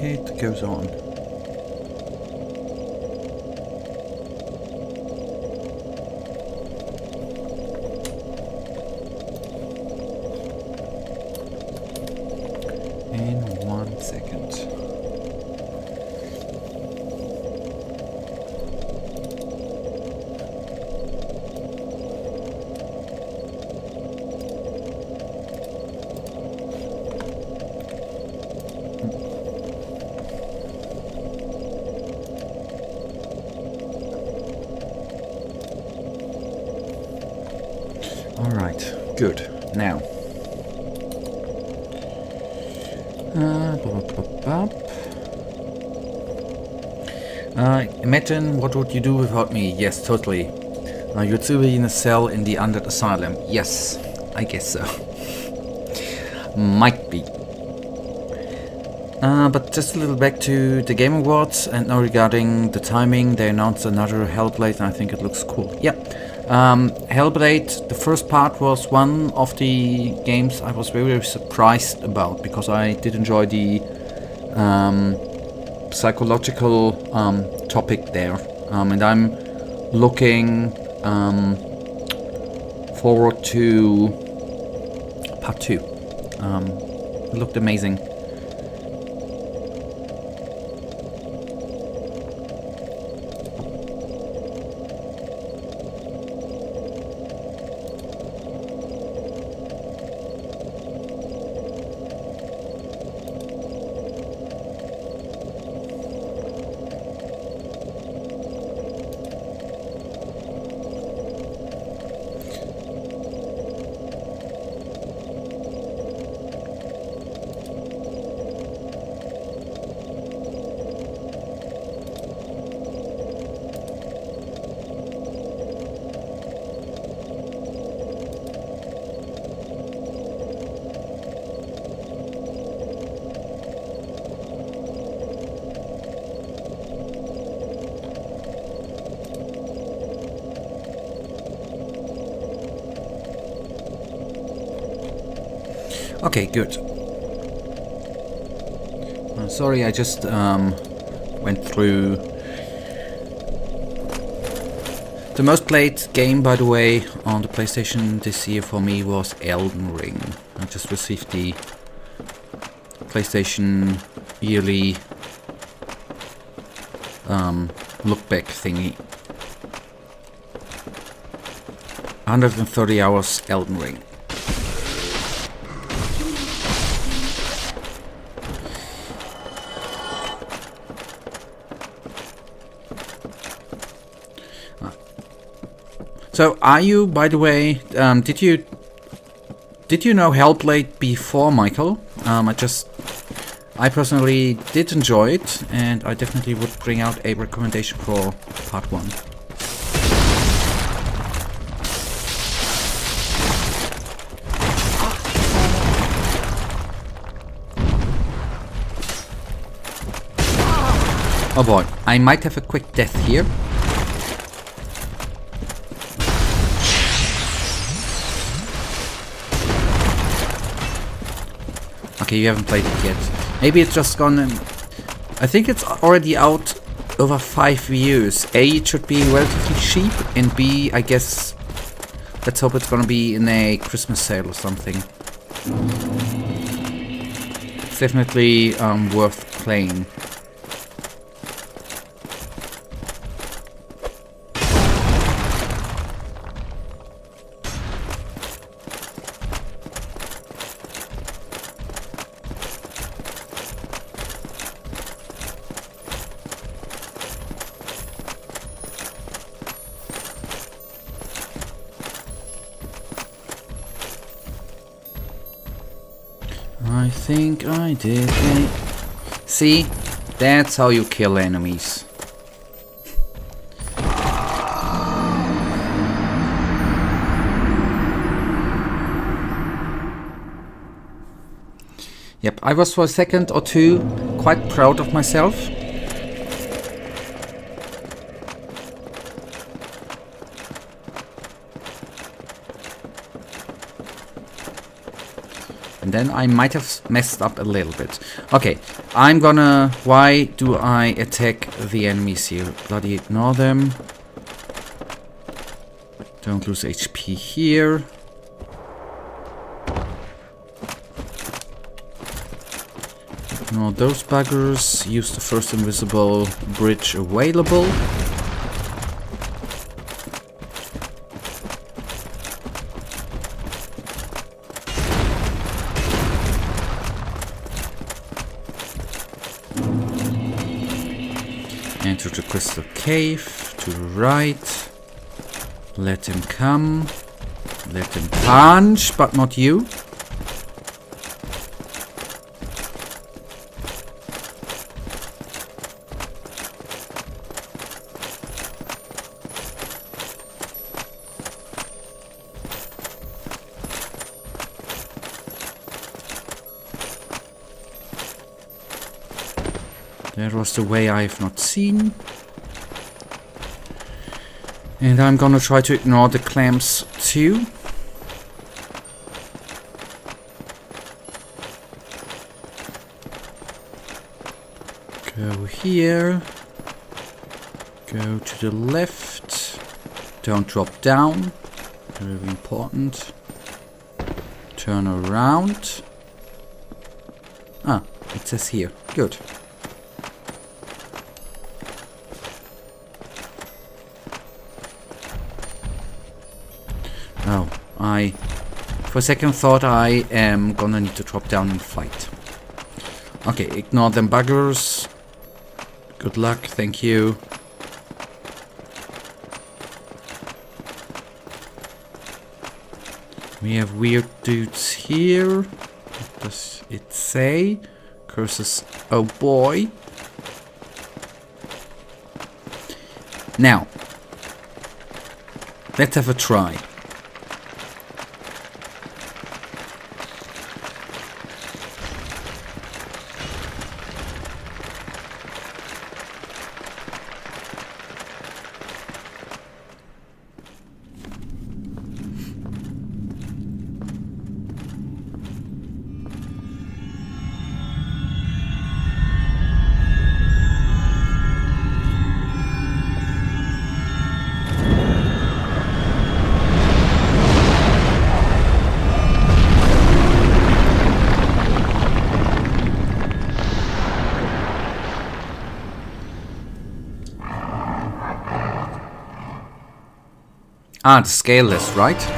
[SPEAKER 2] it goes on. In 1 second. Alright, good. Now. Imagine what would you do without me? Yes, totally. You'd still be in a cell in the Undead Asylum. Yes, I guess so. Might be. But just a little back to the Game Awards, and now regarding the timing, they announced another Hellblade, and I think it looks cool. Yeah. Hellblade, the first part was one of the games I was very, very surprised about, because I did enjoy the psychological topic there. And I'm looking forward to part 2. It looked amazing. Okay, good. Sorry, I just went through the most played game, by the way, on the PlayStation this year for me was Elden Ring. I just received the PlayStation yearly look back thingy. 130 hours Elden Ring. So, are you, by the way, did you know Hellblade before, Michael? I personally did enjoy it, and I definitely would bring out a recommendation for part 1. Oh boy, I might have a quick death here. Okay, you haven't played it yet. Maybe it's just gone. I think it's already out over 5 views. A, it should be relatively cheap, and B, I guess, let's hope it's gonna be in a Christmas sale or something. It's definitely worth playing. I think I did it. See? That's how you kill enemies. Yep, I was for a second or two quite proud of myself. And then I might have messed up a little bit. Okay, why do I attack the enemies here? Bloody ignore them. Don't lose HP here. Ignore those buggers. Use the first invisible bridge available. Enter the crystal cave to the right. Let him come. Let him punch, but not you. That was the way I have not seen. And I'm gonna try to ignore the clamps too. Go here. Go to the left. Don't drop down. Very important. Turn around. Ah, it says here. Good. Oh, for a second thought I am gonna need to drop down and fight. Okay, ignore them buggers. Good luck, thank you. We have weird dudes here. What does it say? Curses. Oh boy. Now, let's have a try. Ah, the scaleless, right?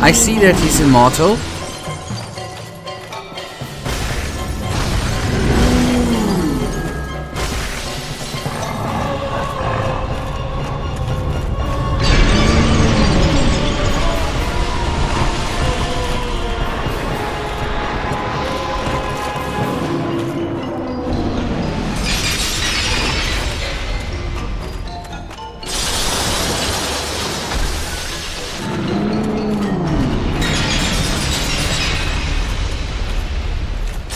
[SPEAKER 2] I see that he's immortal.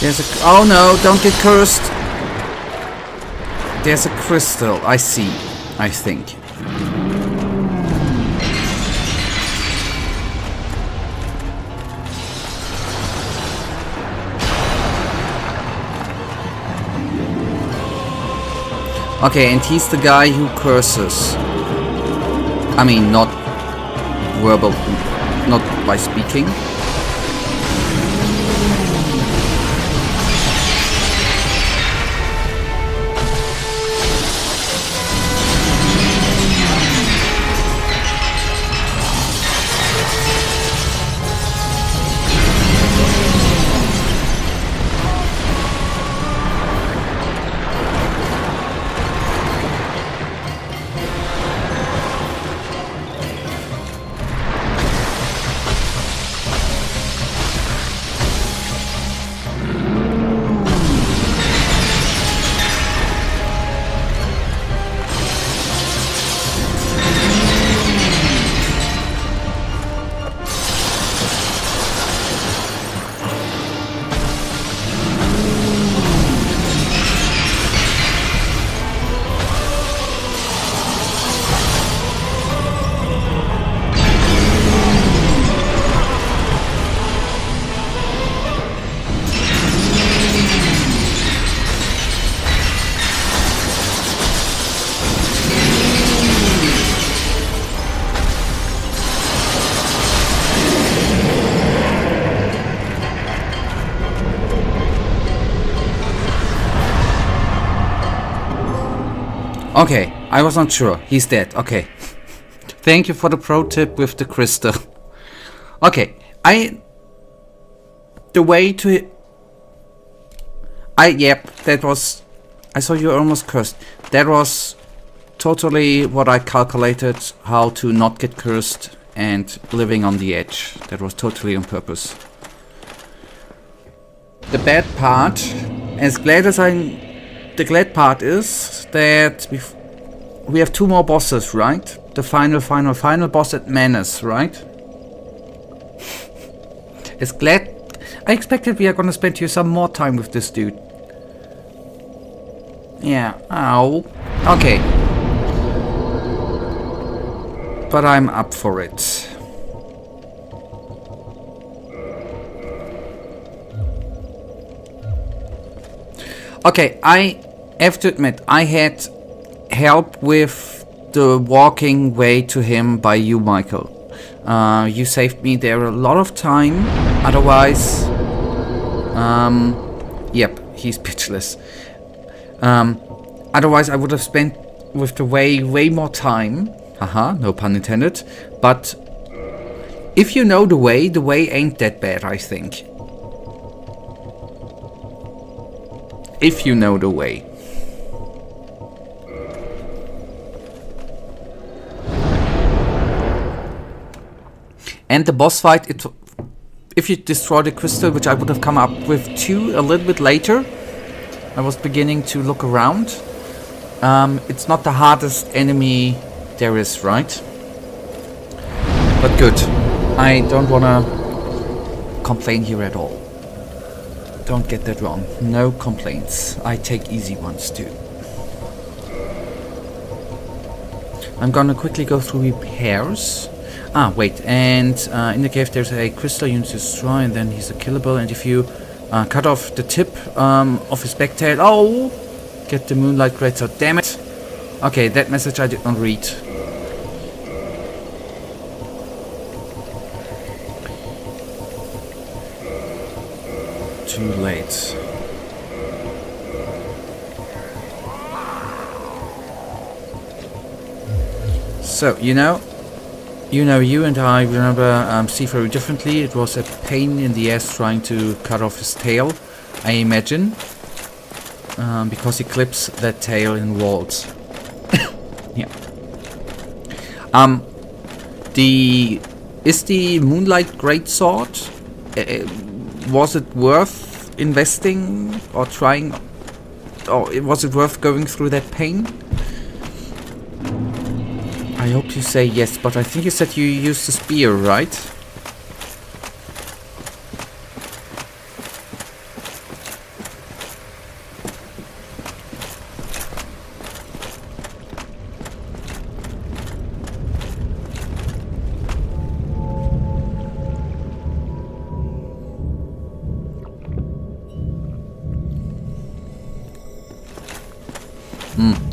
[SPEAKER 2] There's a... Oh no, don't get cursed! There's a crystal, I see, I think. Okay, and he's the guy who curses. I mean, not verbal, not by speaking. Okay, I was not sure. He's dead. Okay. Thank you for the pro tip with the crystal. Okay, the way to Yep, that was... I saw you almost cursed. That was totally what I calculated, how to not get cursed and living on the edge. That was totally on purpose. The bad part, as glad as I'm... The glad part is that we have 2 more bosses, right? The final boss at Menace, right? As glad... I expected we are gonna spend here some more time with this dude. Yeah, ow. Okay. But I'm up for it. Okay, I have to admit, I had help with the walking way to him by you, Michael. You saved me there a lot of time. Otherwise... Yep, he's pitchless. Otherwise I would have spent with the way more time. Haha, no pun intended. But if you know the way ain't that bad, I think. If you know the way. And the boss fight, if you destroy the crystal, which I would have come up with too a little bit later, I was beginning to look around. It's not the hardest enemy there is, right? But good. I don't wanna complain here at all. Don't get that wrong. No complaints. I take easy ones too. I'm gonna quickly go through repairs. Ah, wait, and in the cave there's a crystal you need to destroy, and then he's a killable, and if you cut off the tip of his back tail... Oh! Get the moonlight greatsword, damn it! Okay, that message I did not read. Too late. So, you and I remember see very differently. It was a pain in the ass trying to cut off his tail, I imagine. Because he clips that tail in walls. Yeah. Is the Moonlight Greatsword, was it worth investing or trying, or was it worth going through that pain? I hope you say yes, but I think you said you used the spear, right?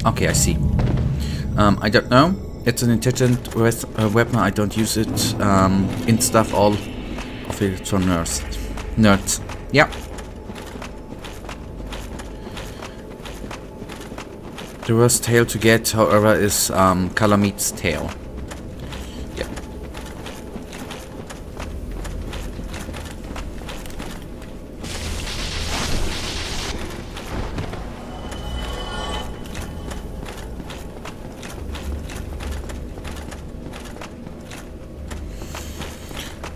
[SPEAKER 2] Okay, I see. I don't know. It's an intelligent weapon. I don't use it in stuff. All of it for nerds. Yeah. The worst tail to get, however, is Kalamit's tail. Yeah.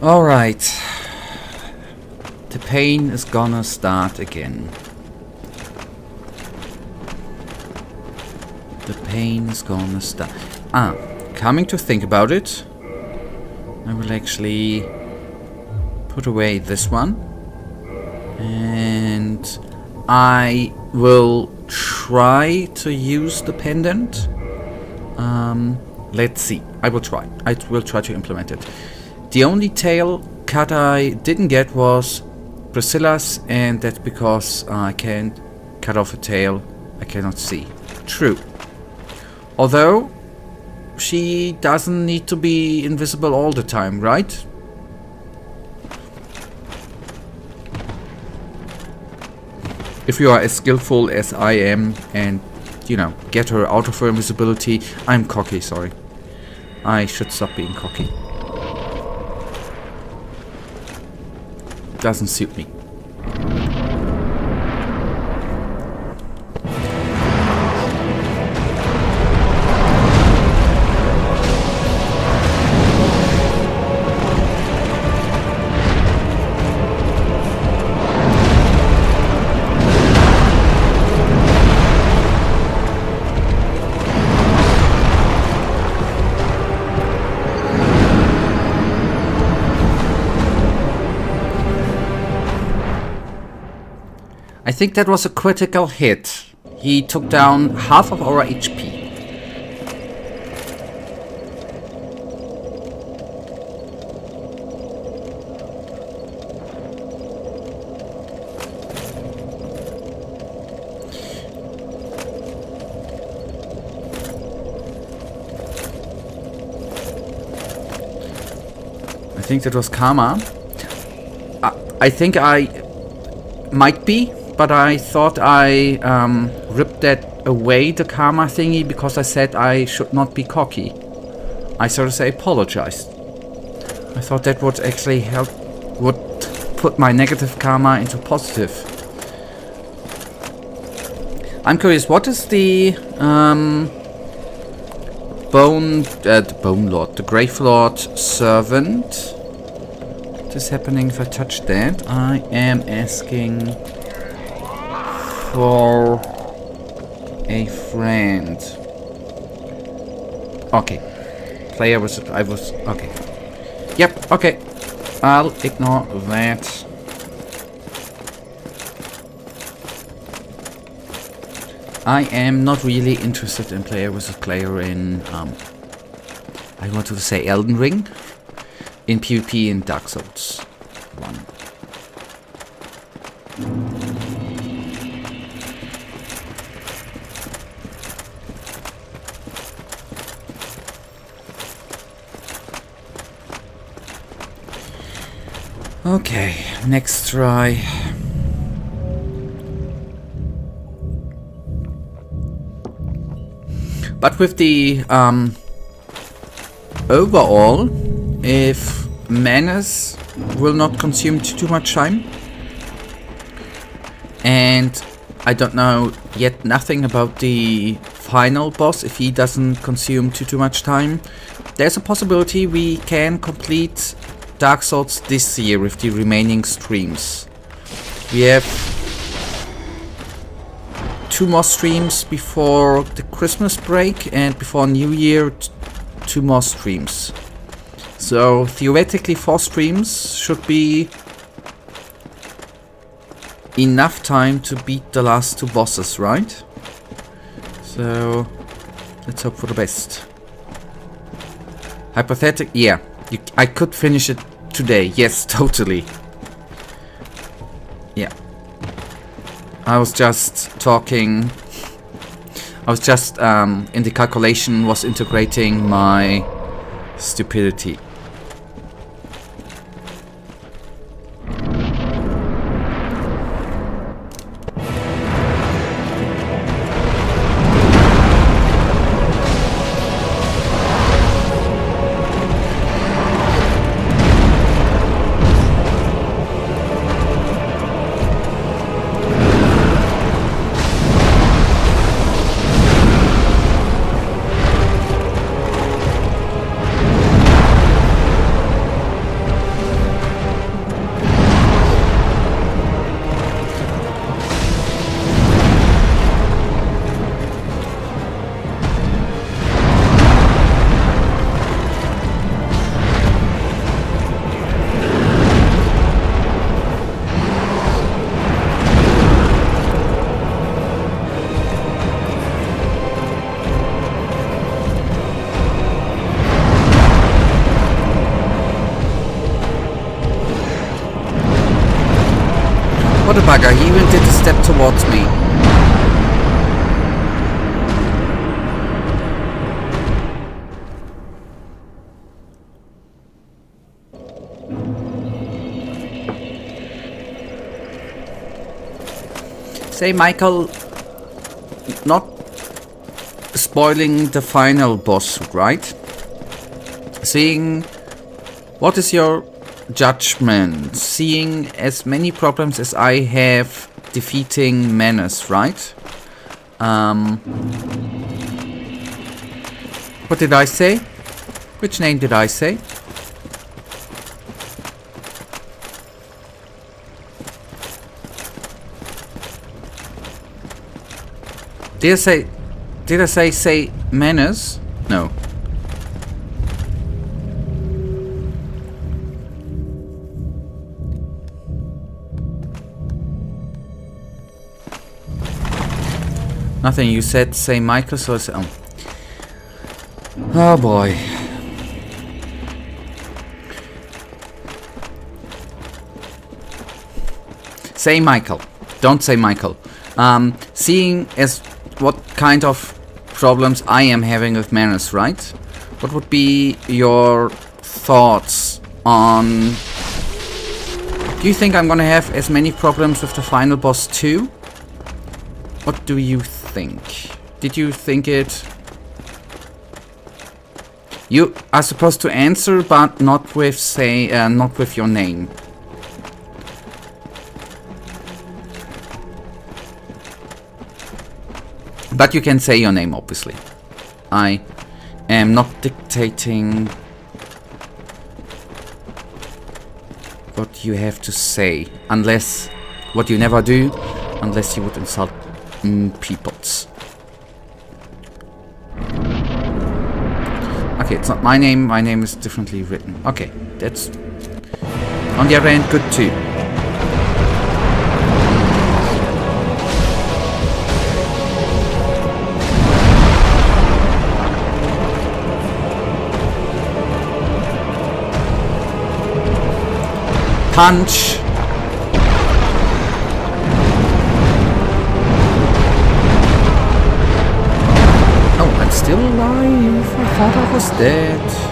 [SPEAKER 2] Alright. The pain is gonna start again. The pain is gonna start. Coming to think about it, I will actually put away this one. And I will try to use the pendant. Let's see. I will try. I will try to implement it. The only tail cut I didn't get was Priscilla's, and that's because I can't cut off a tail I cannot see. True. Although, she doesn't need to be invisible all the time, right? If you are as skillful as I am and, get her out of her invisibility... I'm cocky, sorry. I should stop being cocky. Doesn't suit me. I think that was a critical hit. He took down half of our HP. I think that was karma. I think I might be, but I thought I ripped that away, the karma thingy, because I said I should not be cocky. I sort of say apologized. I thought that would actually help, would put my negative karma into positive. I'm curious, what is the Bone Lord, the Grave Lord servant? What is happening if I touch that? I am asking for a friend. Okay. Player was... Okay. Yep, okay. I'll ignore that. I am not really interested in player versus player in... I want to say Elden Ring. In PvP in Dark Souls 1. Okay, next try. But with the overall, if Menace will not consume too much time, and I don't know yet nothing about the final boss, if he doesn't consume too much time, there's a possibility we can complete Dark Souls this year with the remaining streams. We have 2 more streams before the Christmas break, and before New Year 2 more streams. So theoretically 4 streams should be enough time to beat the last 2 bosses, right? So let's hope for the best. Yeah, I could finish it today. Yes, totally. Yeah. I was just talking. I was just in the calculation was integrating my stupidity. What a bugger, he even did a step towards me. Say, Michael, not spoiling the final boss, right? Seeing what is your judgment, seeing as many problems as I have defeating Menace, right? What did I say? Which name did I say? Did I say Menace? No. Nothing. You said say Michael, so I said, oh. Oh boy. Say Michael. Don't say Michael. Seeing as what kind of problems I am having with manners, right? What would be your thoughts on... Do you think I'm gonna have as many problems with the final boss too? What do you think? Did you think it... You are supposed to answer, but not with not with your name. But you can say your name, obviously. I am not dictating what you have to say, unless what you never do, unless you would insult peoples. Okay, it's not my name. My name is differently written. Okay, that's on the other hand good too. Punch. Oh, I'm still alive. I thought I was dead.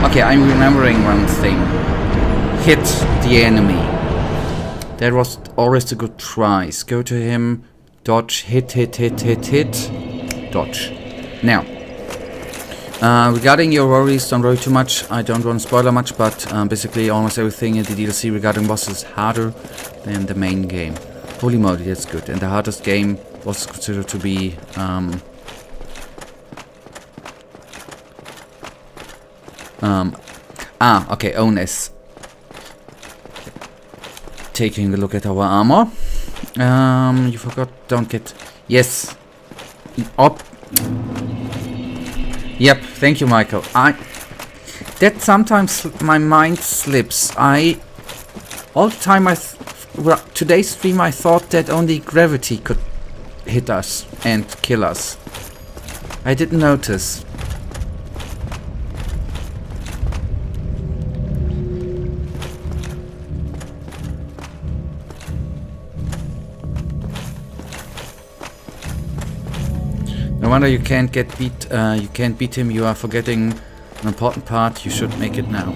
[SPEAKER 2] Okay, I'm remembering one thing. Hit the enemy. That was always a good try. Go to him, dodge, hit, dodge. Now, regarding your worries, don't worry too much. I don't want to spoiler much, but basically almost everything in the DLC regarding bosses is harder than the main game. Holy moly, that's good. And the hardest game was considered to be... okay, Ones. Taking a look at our armor. You forgot, don't get... Yes. Up. Yep, thank you, Michael. That sometimes my mind slips. All the time today's stream I thought that only gravity could hit us and kill us. I didn't notice. No wonder you can't beat him. You are forgetting an important part. You should make it now.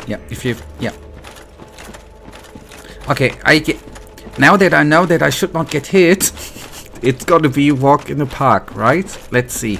[SPEAKER 2] Yeah, yeah. Okay, now that I know that I should not get hit, it's gonna be a walk in the park, right? Let's see.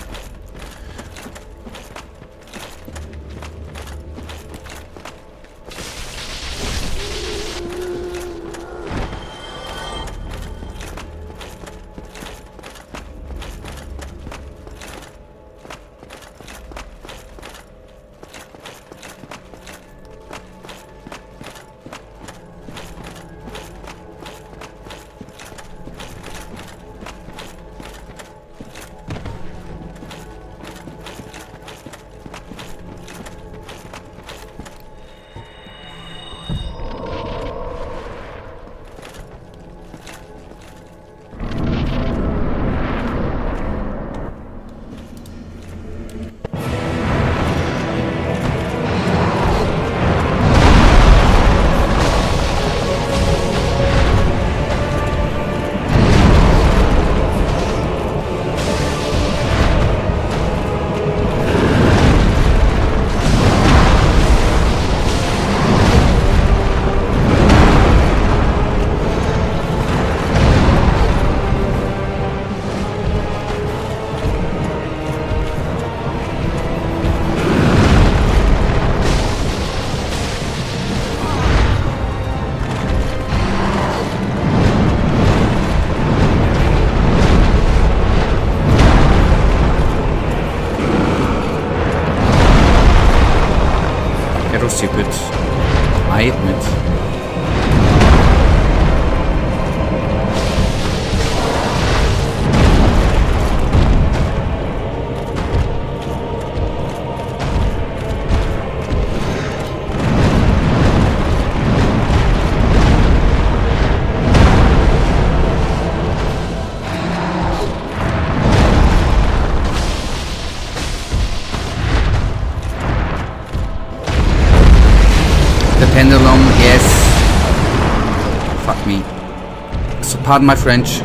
[SPEAKER 2] stupid. I admit. Pendulum, yes. Fuck me. So pardon my French.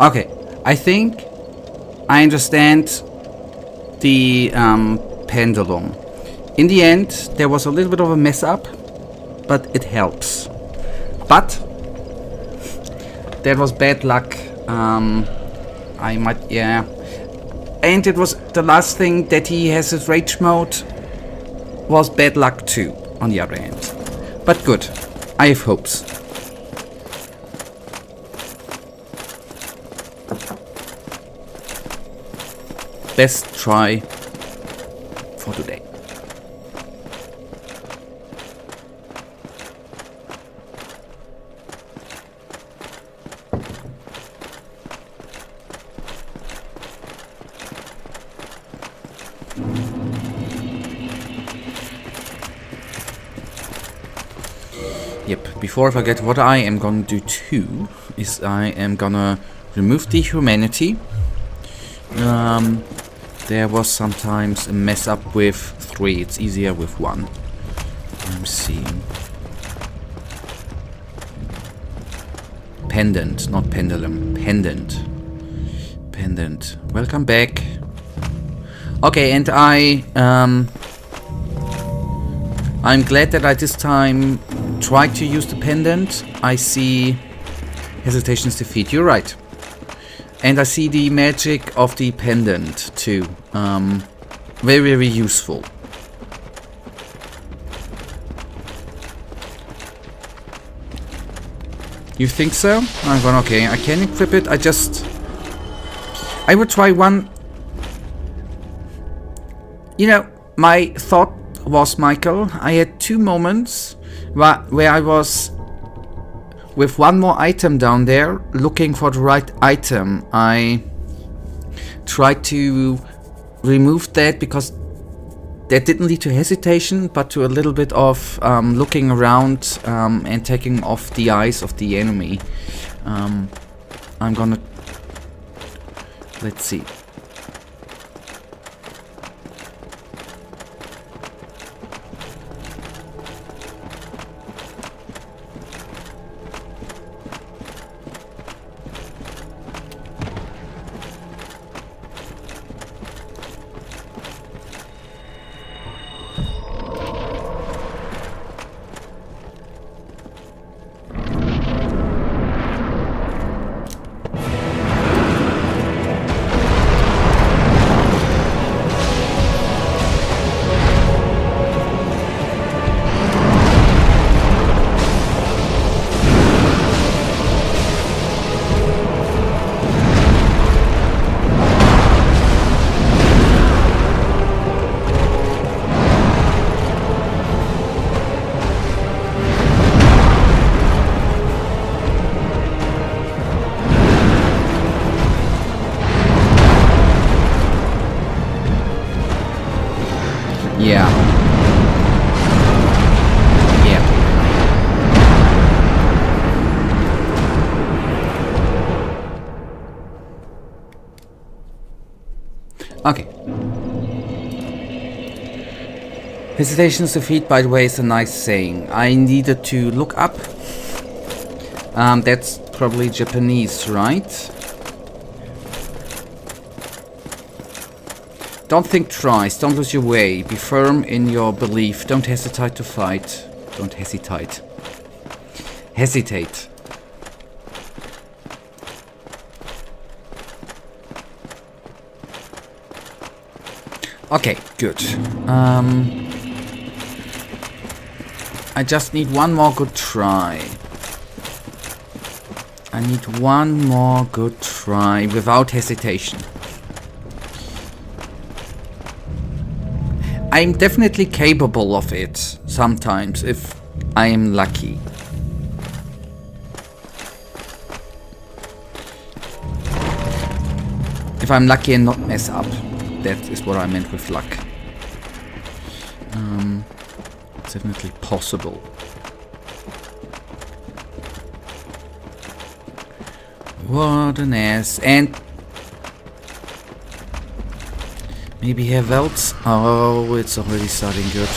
[SPEAKER 2] Okay, I think I understand the pendulum. In the end, there was a little bit of a mess up, but it helps. But that was bad luck. I might, yeah. And it was the last thing that he has his rage mode was bad luck too, on the other hand. But good, I have hopes. Best try for today. Yep, before I forget, what I am gonna do too is I am gonna remove the humanity. There was sometimes a mess up with 3, it's easier with 1. I'm seeing. Pendant, not pendulum, pendant. Pendant. Welcome back. Okay, and I'm glad that I this time tried to use the pendant. I see hesitations defeat. You're right. And I see the magic of the pendant too. Very, very useful. You think so? I'm going, okay, I can equip it. I would try one. You know, my thought was, Michael, I had 2 moments where I was with one more item down there looking for the right item. I tried to remove that because that didn't lead to hesitation, but to a little bit of looking around and taking off the eyes of the enemy. I'm gonna... Let's see. Yeah. Yeah. Okay. Hesitation is defeat, by the way, is a nice saying. I needed to look up. That's probably Japanese, right? Don't think twice, don't lose your way. Be firm in your belief. Don't hesitate to fight. Don't hesitate. Hesitate. Okay, good. I just need one more good try. I need one more good try without hesitation. I'm definitely capable of it sometimes if I am lucky. If I'm lucky and not mess up. That is what I meant with luck. It's definitely possible. What an ass. And maybe Havel's. Oh, it's already starting good.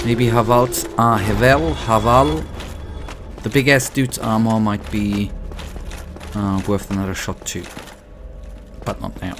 [SPEAKER 2] Maybe Havel's. Havel. The big ass dude's armor might be worth another shot too. But not now.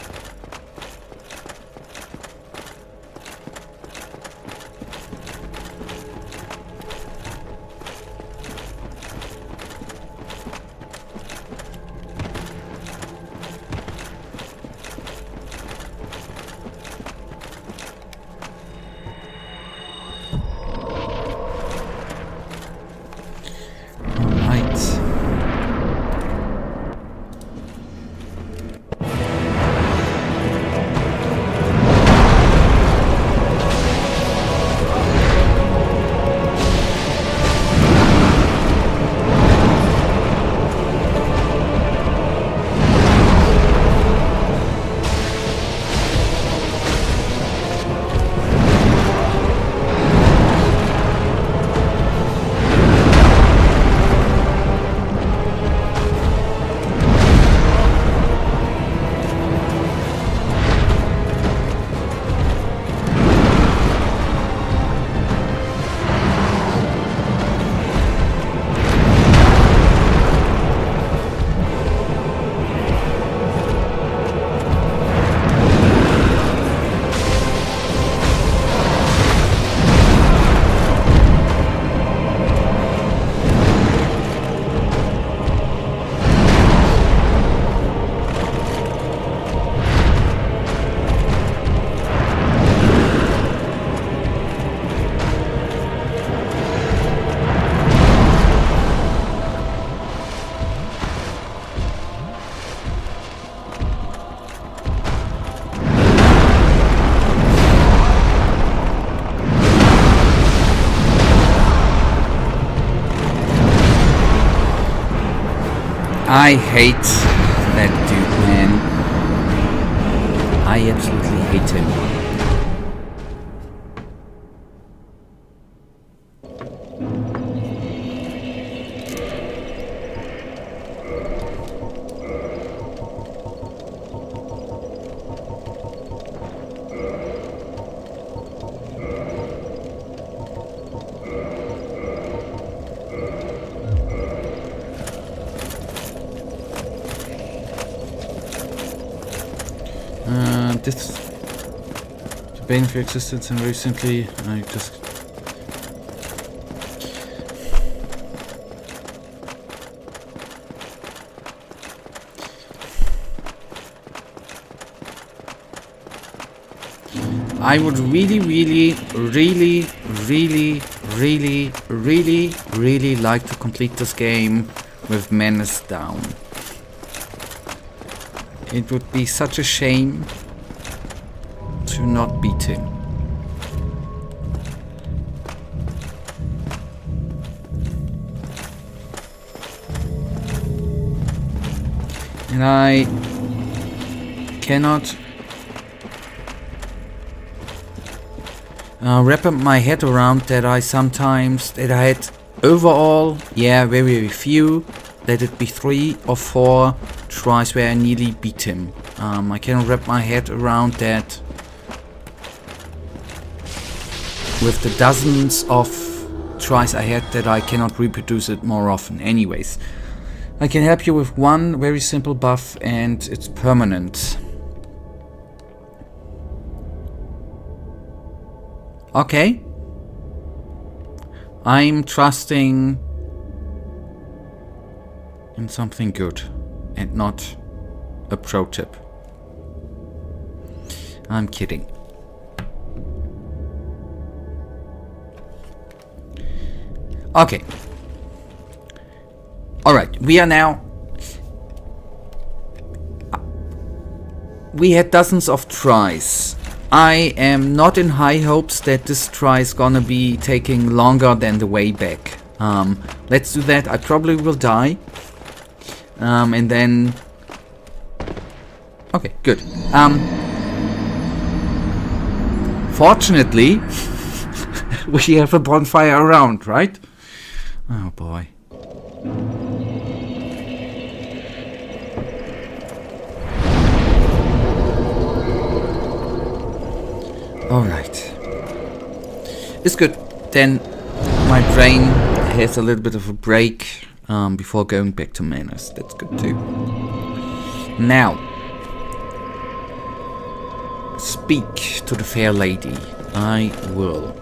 [SPEAKER 2] I hate that dude, man. I absolutely hate him. This the bane of your existence, and recently I just I would really like to complete this game with Menace down. It would be such a shame to not beat him. And I cannot wrap up my head around that I had overall, yeah, very few, let it be 3 or 4 tries where I nearly beat him. I cannot wrap my head around that. With the dozens of tries I had, that I cannot reproduce it more often. Anyways, I can help you with one very simple buff, and it's permanent. Okay. I'm trusting in something good and not a pro tip. I'm kidding. Okay. Alright, we are now... We had dozens of tries. I am not in high hopes that this try is gonna be taking longer than the way back. Let's do that. I probably will die. And then... Okay, good. Fortunately, we have a bonfire around, right? Oh boy. Alright. It's good. Then my brain has a little bit of a break before going back to Menace. That's good too. Now, speak to the fair lady. I will.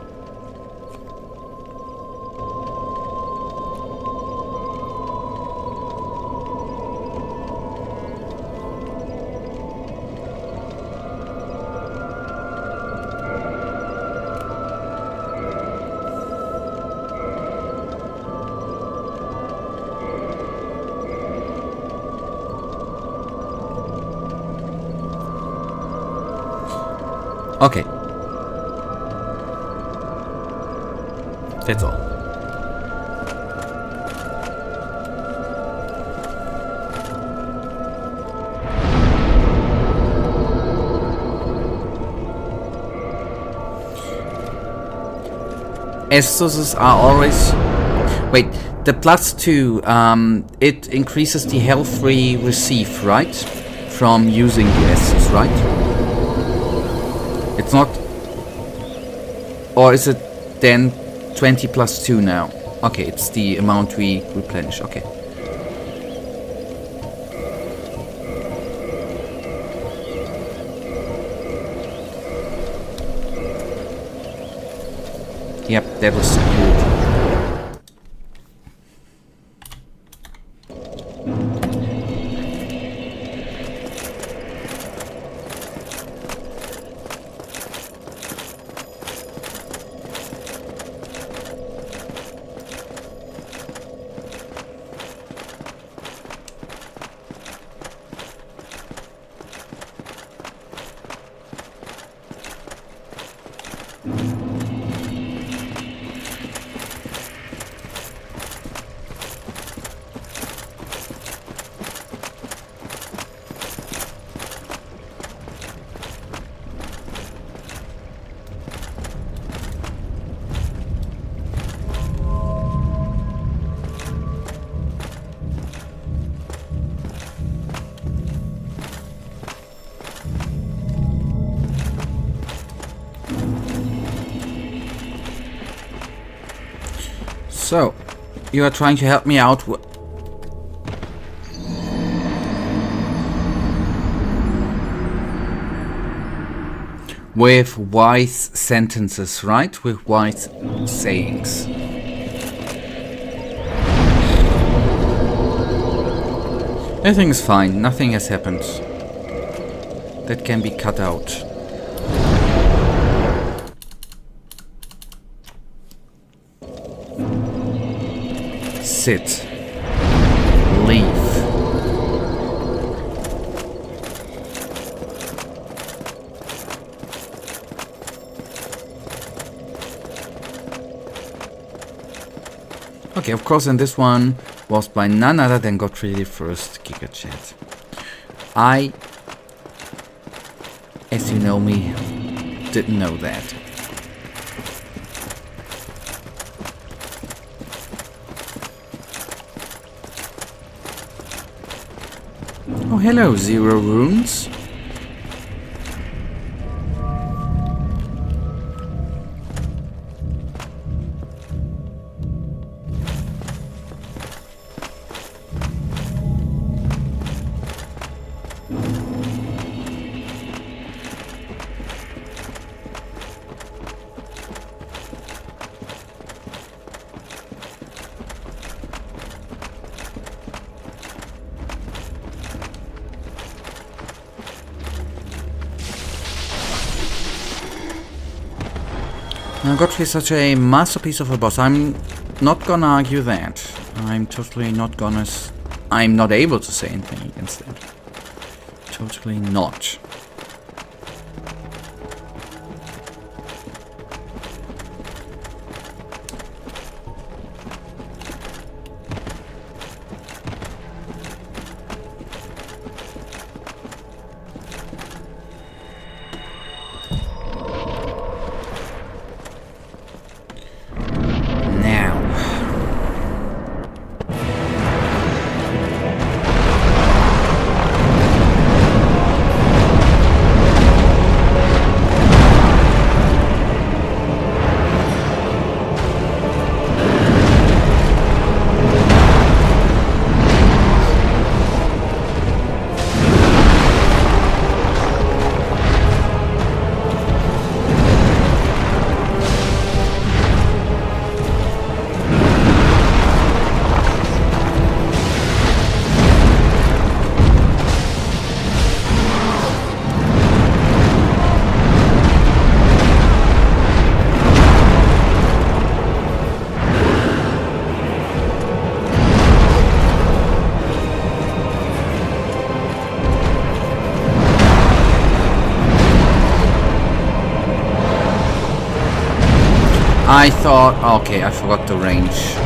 [SPEAKER 2] Okay. That's all. Essences are always... Wait, the +2, it increases the health we receive, right? From using the essence, right? It's not... Or is it then 20 + 2 now? Okay, it's the amount we replenish, okay. Yep, that was security. So, you are trying to help me out with wise sentences, right? With wise sayings. Everything's fine, nothing has happened. That can be cut out. Sit. Leave. Okay, of course, and this one was by none other than Godfrey the First Giga Chat. I, as you know me, didn't know that. Oh, hello, Zero Runes. Now, Godfrey is such a masterpiece of a boss. I'm not gonna argue that. I'm totally not gonna... I'm not able to say anything against that. Totally not. I thought... okay, I forgot the range.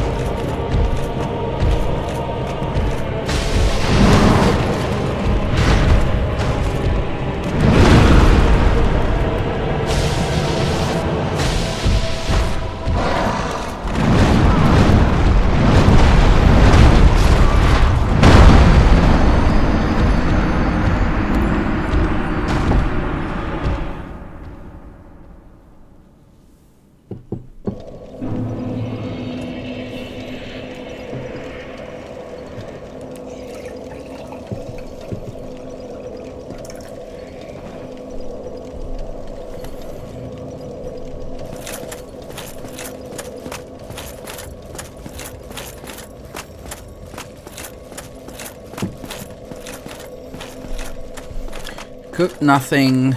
[SPEAKER 2] Could nothing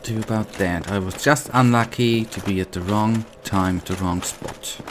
[SPEAKER 2] do about that. I was just unlucky to be at the wrong time, the wrong spot.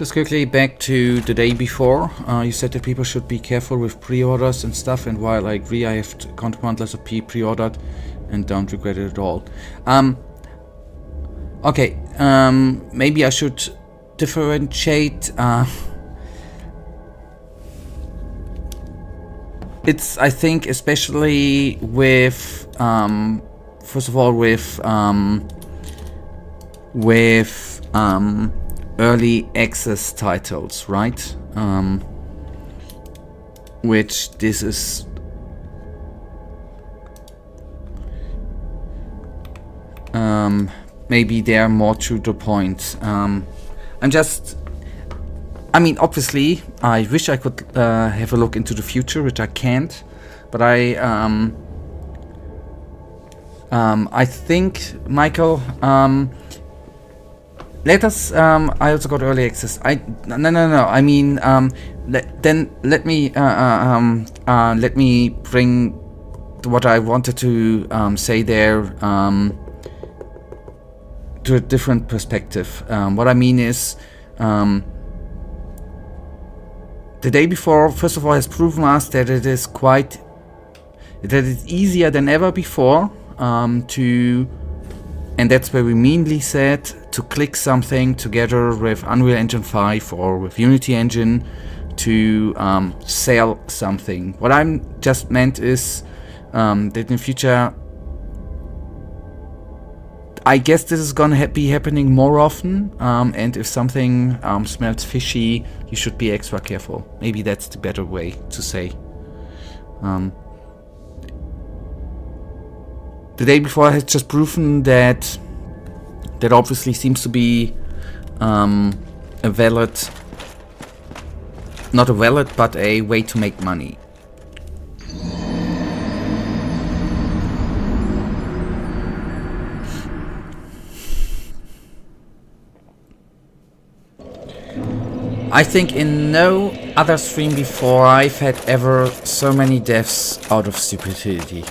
[SPEAKER 2] Just quickly back to the day before. You said that people should be careful with pre-orders and stuff, and while I agree, I have counterpoint of P pre-ordered and don't regret it at all. Okay, maybe I should differentiate. It's, I think, especially with, first of all, with early access titles, right? Which this is maybe they are more to the point. I mean, obviously, I wish I could have a look into the future, which I can't. But I think, Michael, let us. I also got early access. No. I mean, let me bring what I wanted to say there to a different perspective. What I mean is, the day before, first of all, has proven us that it's easier than ever before to, and that's where we mainly said, to click something together with Unreal Engine 5 or with Unity Engine to sell something. What I'm just meant is that in the future, I guess this is gonna be happening more often, and if something smells fishy, you should be extra careful. Maybe that's the better way to say. The day before has just proven that obviously seems to be a valid, not a valid, but a way to make money. I think in no other stream before I've had ever so many deaths out of stupidity.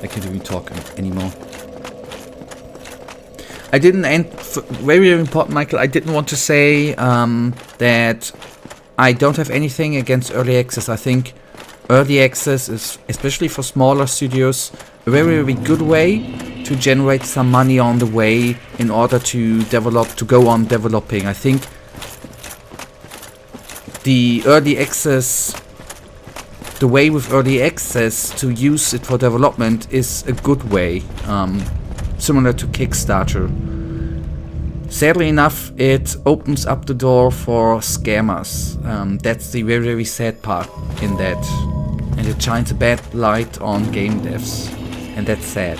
[SPEAKER 2] I can't even talk anymore. I didn't very important, Michael, I didn't want to say that I don't have anything against early access. I think early access is, especially for smaller studios, a very, very good way to generate some money on the way in order to go on developing. I think the early access, the way with early access to use it for development is a good way, similar to Kickstarter. Sadly enough, it opens up the door for scammers. That's the very, very sad part in that, and it shines a bad light on game devs, and that's sad.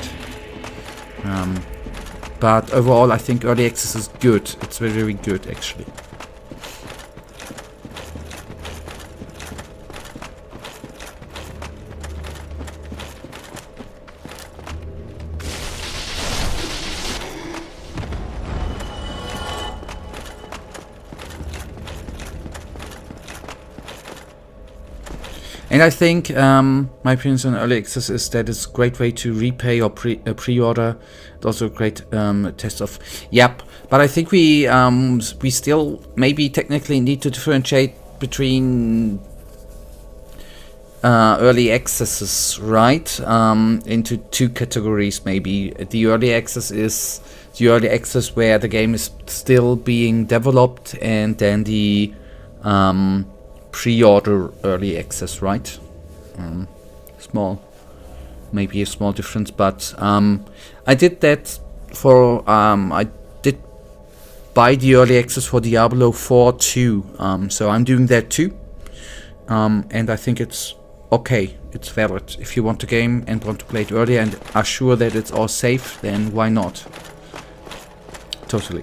[SPEAKER 2] But overall, I think early access is good. It's very, very good, actually. And I think my opinion on early access is that it's a great way to repay or pre-order. It's also a great test of. Yep, but I think we still maybe technically need to differentiate between early accesses, right? Into two categories maybe. The early access is the early access where the game is still being developed, and then the pre-order early access, right? Maybe a small difference, but I did that for I did buy the early access for Diablo 4 too, so I'm doing that too, and I think it's okay, it's valid. If you want the game and want to play it early and are sure that it's all safe, then why not? Totally.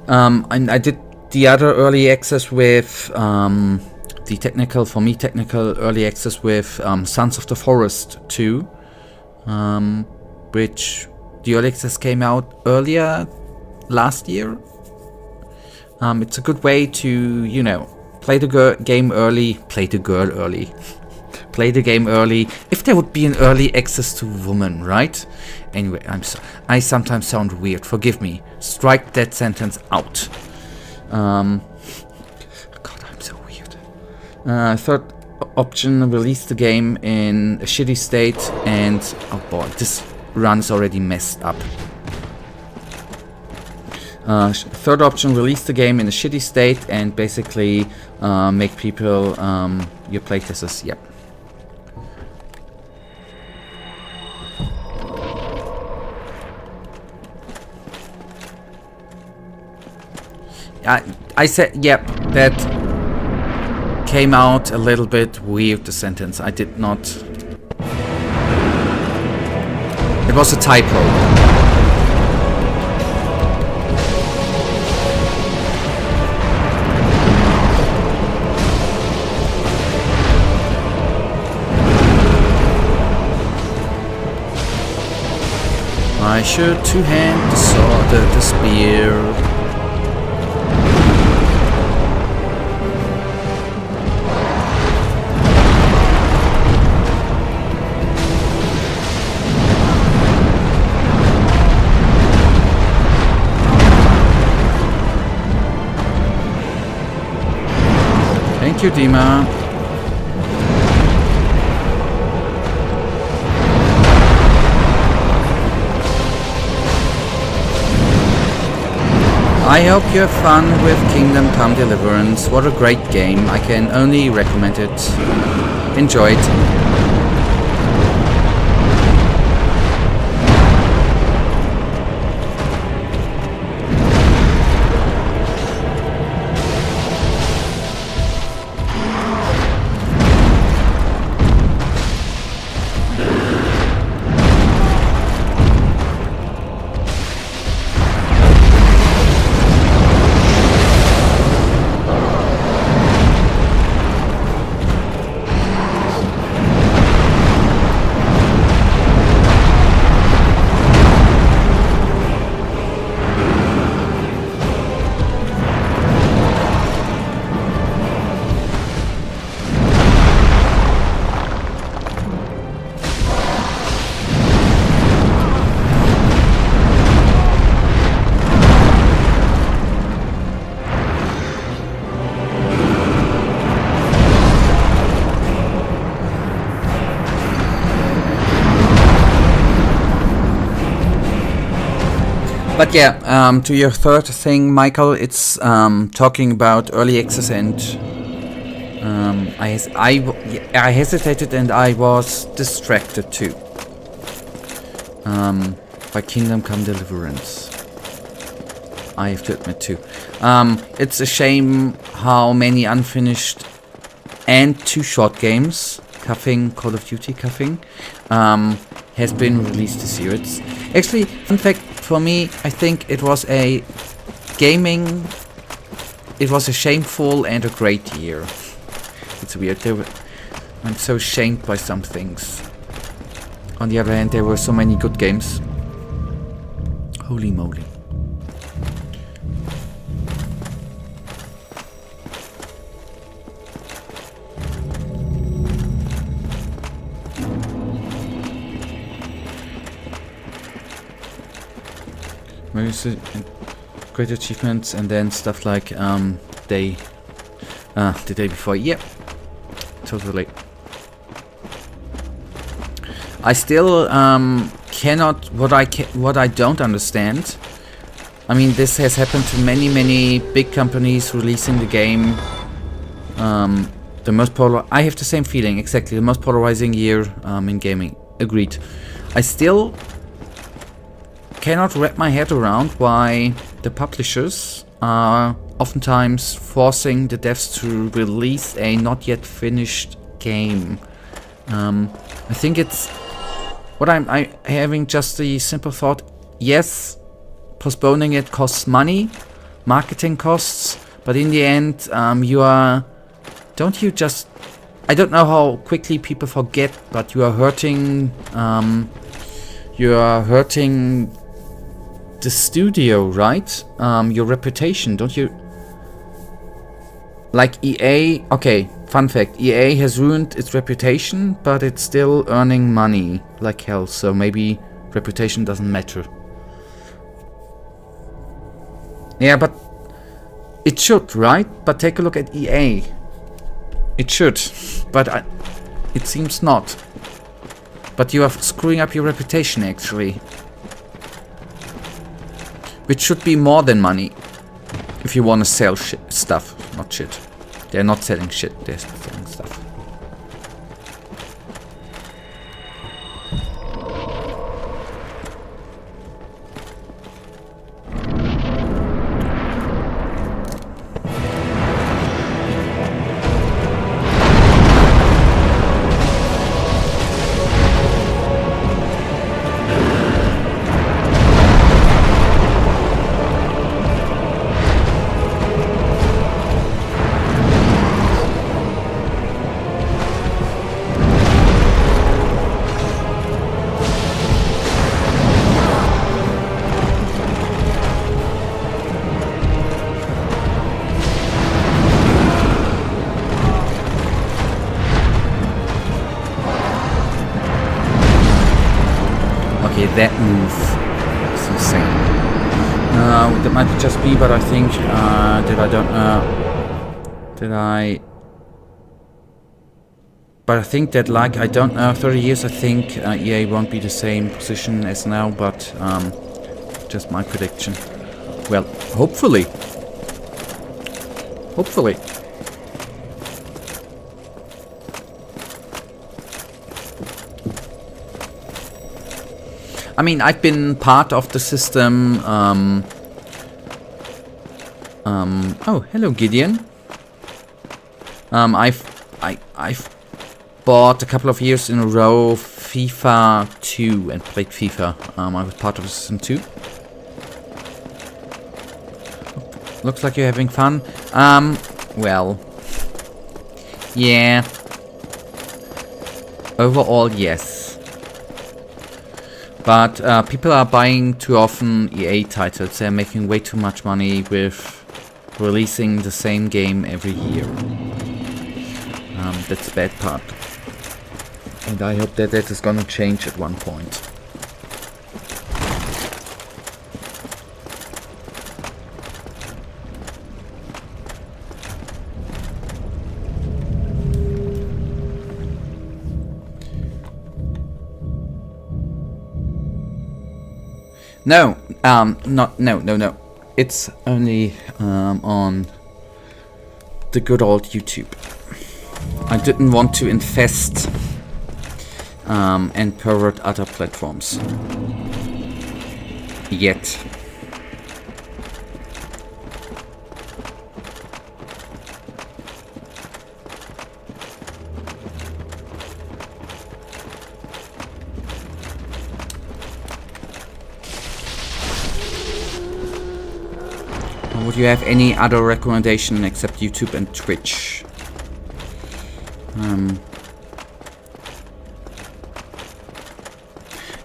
[SPEAKER 2] And I did the other early access with the technical early access with Sons of the Forest 2, which the early access came out earlier last year. It's a good way to, play the game early, play the game early. If if there would be an early access to woman, right? Anyway, I sometimes sound weird. Forgive me. Strike that sentence out. God, I'm so weird. Third option, release the game in a shitty state, and oh boy, this run is already messed up. Third option, release the game in a shitty state and basically make people your playtesters. Yep. I said, yep, that came out a little bit weird, the sentence. I did not... It was a typo. I should two-hand the sword, the spear. Thank you, Dima. I hope you have fun with Kingdom Come Deliverance. What a great game. I can only recommend it. Enjoy it. But yeah, to your third thing, Michael, it's talking about early access, and I hesitated and I was distracted too by Kingdom Come Deliverance. I have to admit too. It's a shame how many unfinished and too short games, Call of Duty cuffing, has been released this year. It's actually, fun fact for me, I think it was a shameful and a great year. It's weird. I'm so shamed by some things. On the other hand, there were so many good games. Holy moly. Great achievements, and then stuff like the day before. Yep, totally. I still cannot. What I don't understand. I mean, this has happened to many big companies releasing the game. I have the same feeling, exactly. The most polarizing year in gaming. Agreed. I still cannot wrap my head around why the publishers are oftentimes forcing the devs to release a not yet finished game. I think it's what I'm having just the simple thought. Yes, postponing it costs money, marketing costs, but in the end, I don't know how quickly people forget, but you are hurting the studio, right? Your reputation, don't you? Like EA, okay, Fun fact, EA has ruined its reputation, but it's still earning money like hell, so maybe reputation doesn't matter. Yeah, but it should, right? But take a look at EA. It should, but it seems not. But you are screwing up your reputation, actually. Which should be more than money. If you want to sell stuff, not shit. They're not selling shit, they're selling stuff. That move is insane. That might just be, but I think But I think that, like, I don't know, 30 years, I think EA won't be the same position as now, but just my prediction. Well, hopefully. Hopefully. I mean, I've been part of the system. Oh, hello, Gideon. I've bought a couple of years in a row FIFA 2 and played FIFA. I was part of the system too. Looks like you're having fun. Well, yeah. Overall, yes. But people are buying too often EA titles. They're making way too much money with releasing the same game every year. That's the bad part. And I hope that that is gonna change at one point. No, no. It's only on the good old YouTube. I didn't want to infest and pervert other platforms. Yet. Would you have any other recommendation except YouTube and Twitch?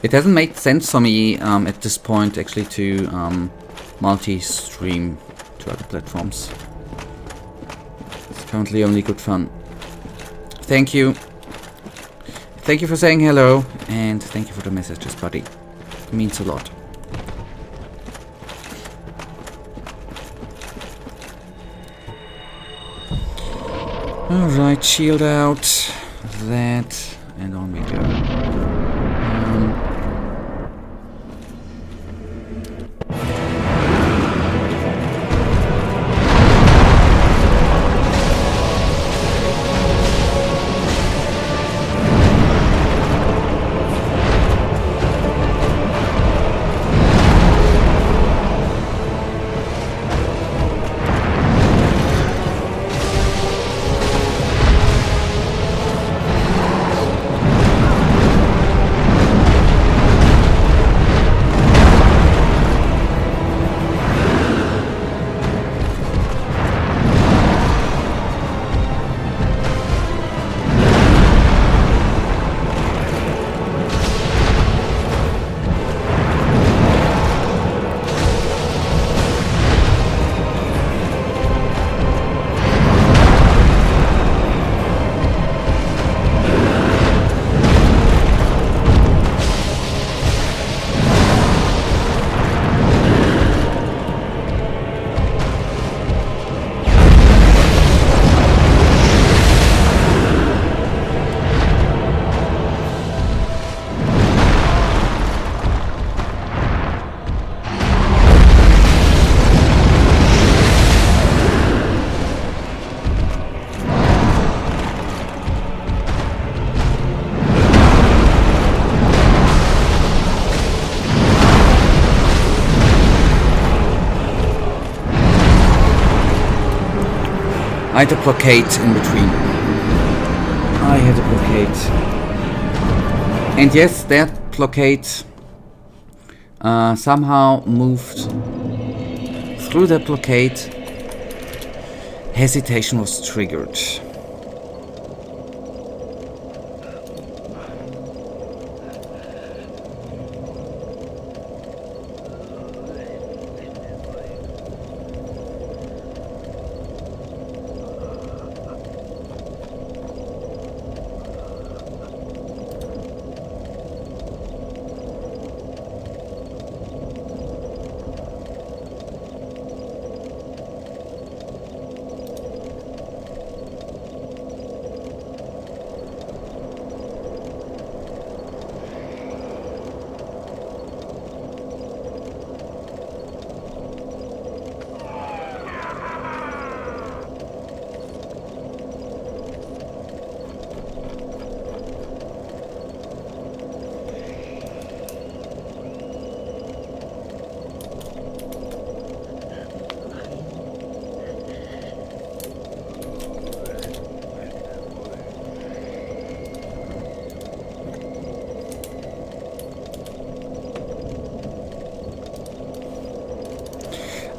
[SPEAKER 2] It hasn't made sense for me at this point actually to multi-stream to other platforms. It's currently only good fun. Thank you. Thank you for saying hello, and thank you for the messages, buddy. It means a lot. Alright, shield out, that, and on we go. I had a blockade in between. I had a blockade. And yes, that blockade somehow moved through the blockade. Hesitation was triggered.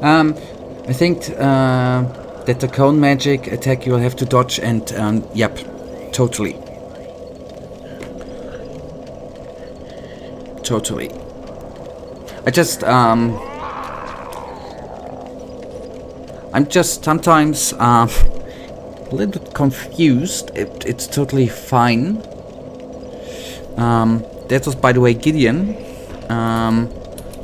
[SPEAKER 2] I think that the cone magic attack you will have to dodge and yep, totally. Totally. I just I'm just sometimes a little bit confused. It's totally fine. That was, by the way, Gideon.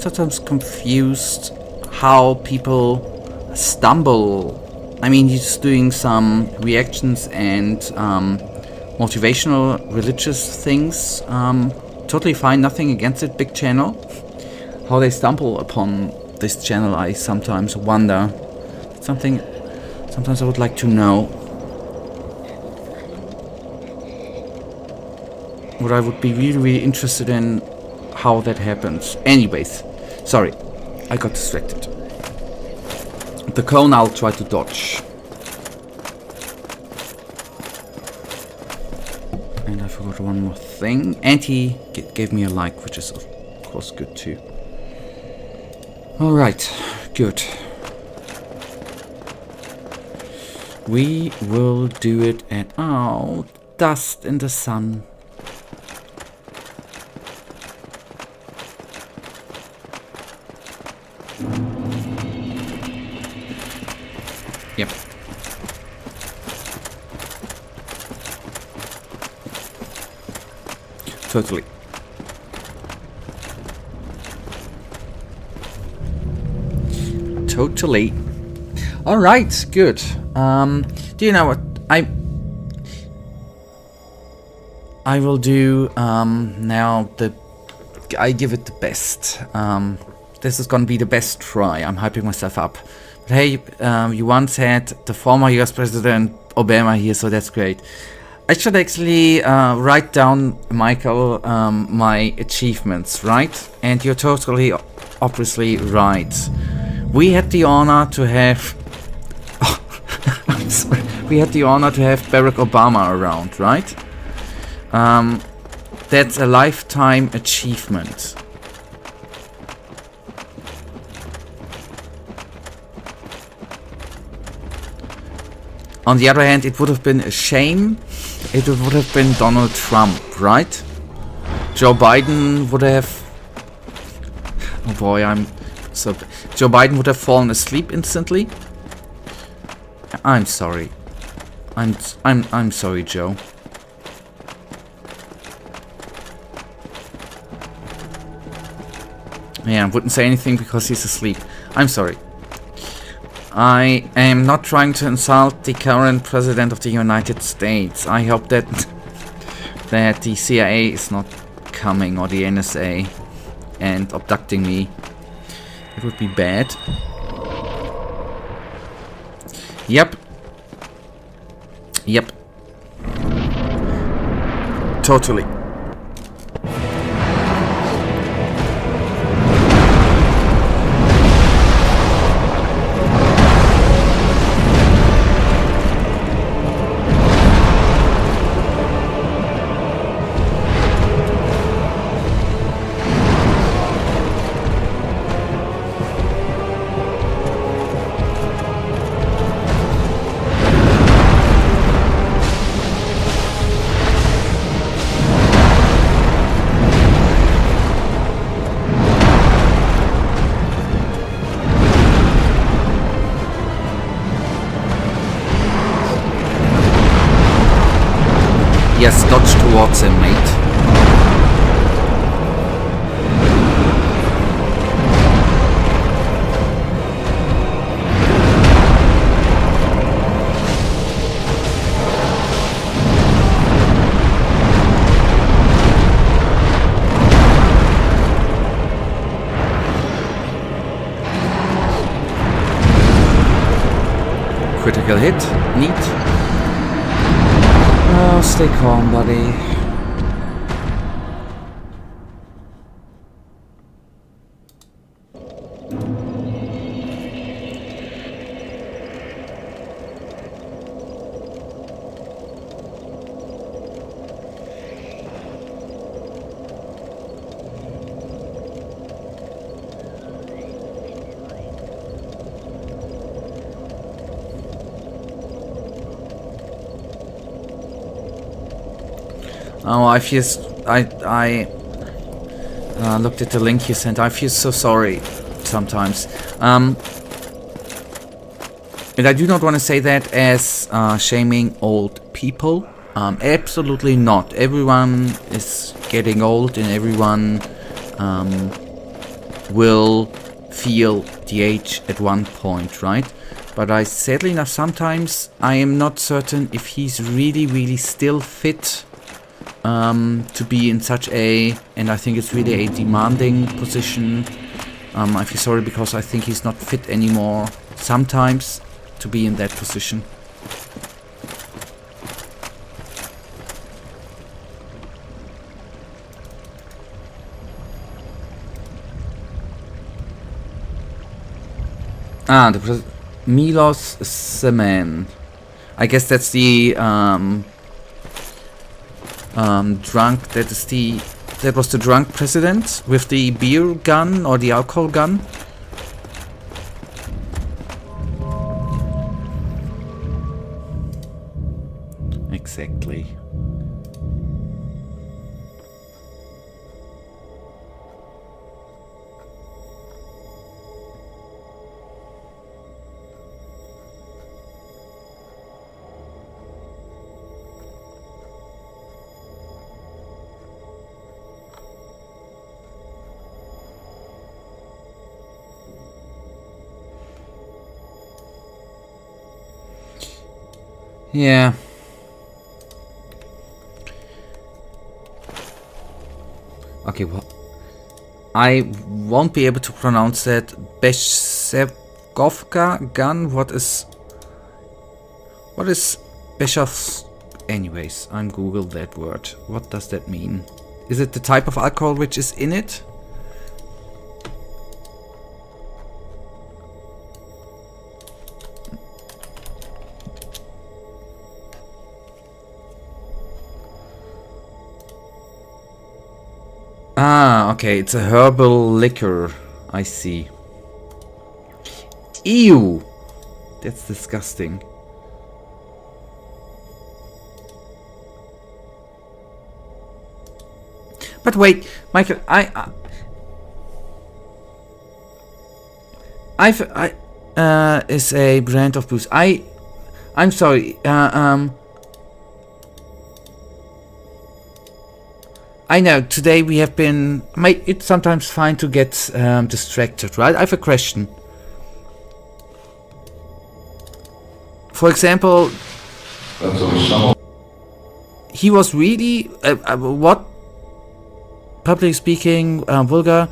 [SPEAKER 2] Sometimes confused how people stumble. I mean, he's doing some reactions and motivational religious things. Totally fine, nothing against it, big channel. How they stumble upon this channel, I sometimes wonder. It's something sometimes I would like to know. What I would be really, really interested in, how that happens. Anyways, sorry, I got distracted. The cone I'll try to dodge. And I forgot one more thing. And he gave me a like, which is of course good too. Alright, good. We will do it at... Oh, dust in the sun. Yep. Totally. Totally. All right, good. Do you know what I will do now? I give it the best. This is gonna be the best try. I'm hyping myself up. But hey, you once had the former US President Obama here, so that's great. I should actually write down, Michael, my achievements, right? And you're totally, obviously right. We had the honor to have... I'm sorry. We had the honor to have Barack Obama around, right? That's a lifetime achievement. On the other hand, it would have been a shame. It would have been Donald Trump, right? Joe Biden would have... Oh boy, Joe Biden would have fallen asleep instantly. I'm sorry. I'm sorry, Joe. Yeah, I wouldn't say anything because he's asleep. I'm sorry. I am not trying to insult the current president of the United States. I hope that that the CIA is not coming, or the NSA, and abducting me. It would be bad. Yep. Yep. Totally. Yes, dodge towards him, mate. Critical hit. Neat. Oh, stay calm, buddy. Oh, I feel... I looked at the link you sent. I feel so sorry sometimes. And I do not want to say that as shaming old people. Absolutely not. Everyone is getting old and everyone will feel the age at one point, right? But sadly enough, sometimes I am not certain if he's really still fit to be in such a, and I think it's really a demanding position. I feel sorry because I think he's not fit anymore sometimes to be in that position. Ah, Milos Semen. I guess that's the drunk, that was the drunk president with the beer gun or the alcohol gun. Exactly. Yeah. Okay, well, I won't be able to pronounce that. Beshevkovka gun. What is Beshev? Anyways, I'm Googled that word. What does that mean? Is it the type of alcohol which is in it? Ah, okay, it's a herbal liquor. I see. Ew! That's disgusting. But wait, Michael, is a brand of booze. I'm sorry, I know, today we have been... It's sometimes fine to get distracted, right? I have a question. For example... He was really... what? Publicly speaking, vulgar,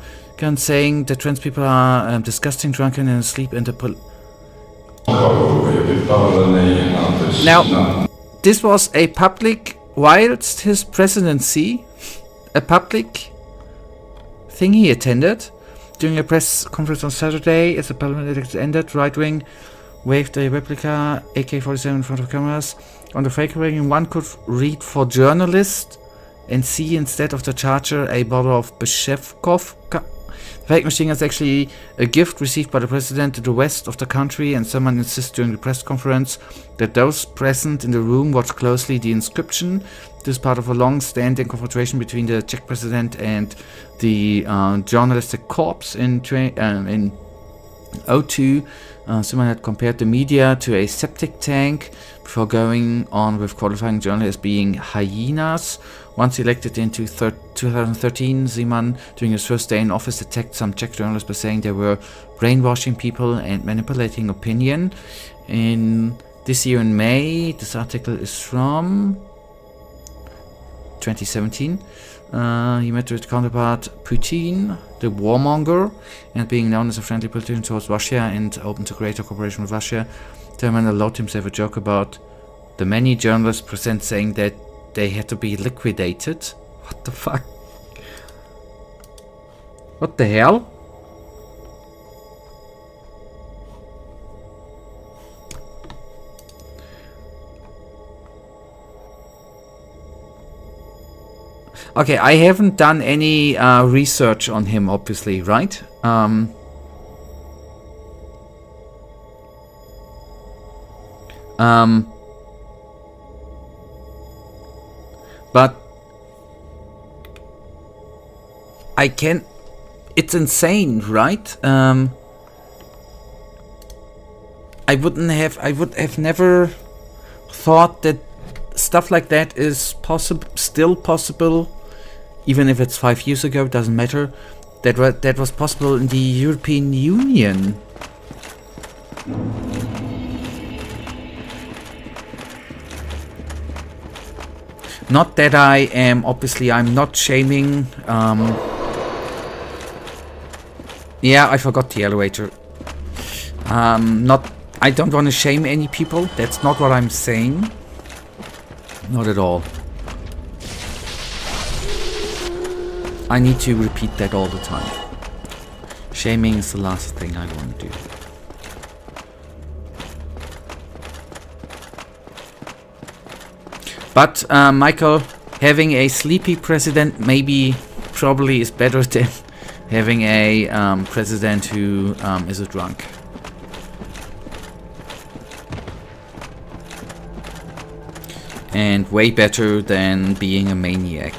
[SPEAKER 2] saying that trans people are disgusting, drunken, and asleep in the... Now, this was a public... Whilst his presidency... A public thing he attended during a press conference on Saturday as the parliament ended. Right wing waved a replica AK-47 in front of cameras. On the fake wagon, one could read for journalists and see instead of the charger a bottle of Beshevkovka. The fake machine is actually a gift received by the president to the west of the country, and someone insists during the press conference that those present in the room watch closely the inscription. This is part of a long-standing confrontation between the Czech president and the journalistic corps in O2, someone had compared the media to a septic tank before going on with qualifying journalists being hyenas. Once elected in 2013, Zeman, during his first day in office, attacked some Czech journalists by saying they were brainwashing people and manipulating opinion. In this year in May, this article is from 2017. He met with counterpart Putin, the warmonger, and being known as a friendly politician towards Russia and open to greater cooperation with Russia, Zeman allowed himself a joke about the many journalists present saying that they had to be liquidated. What the fuck? What the hell? Okay, I haven't done any research on him, obviously, right? But I can. It's insane, right? I would have never thought that stuff like that is still possible, even if it's 5 years ago. It doesn't matter. That was possible in the European Union. Not that I am, obviously, I'm not shaming. Yeah, I forgot the elevator. I don't want to shame any people. That's not what I'm saying. Not at all. I need to repeat that all the time. Shaming is the last thing I want to do. But, Michael, having a sleepy president probably is better than having a president who is a drunk. And way better than being a maniac.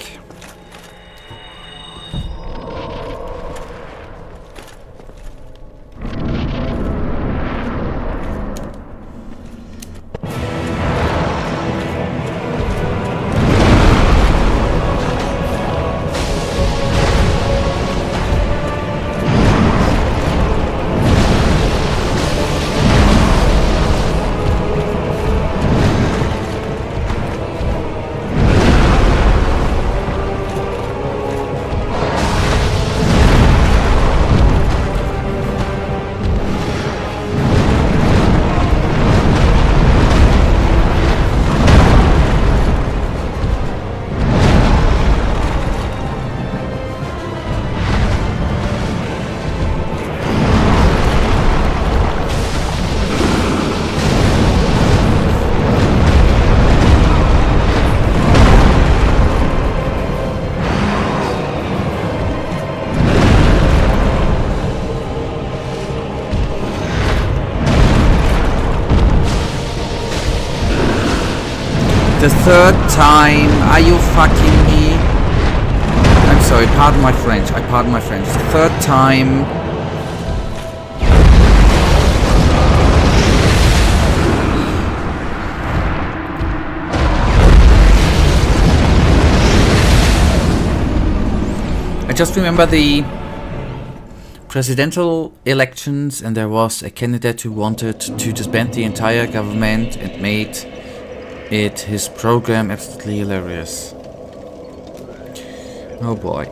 [SPEAKER 2] The third time, are you fucking me? I'm sorry, pardon my French, The third time. I just remember the presidential elections, and there was a candidate who wanted to disband the entire government and made his program absolutely hilarious. Oh boy.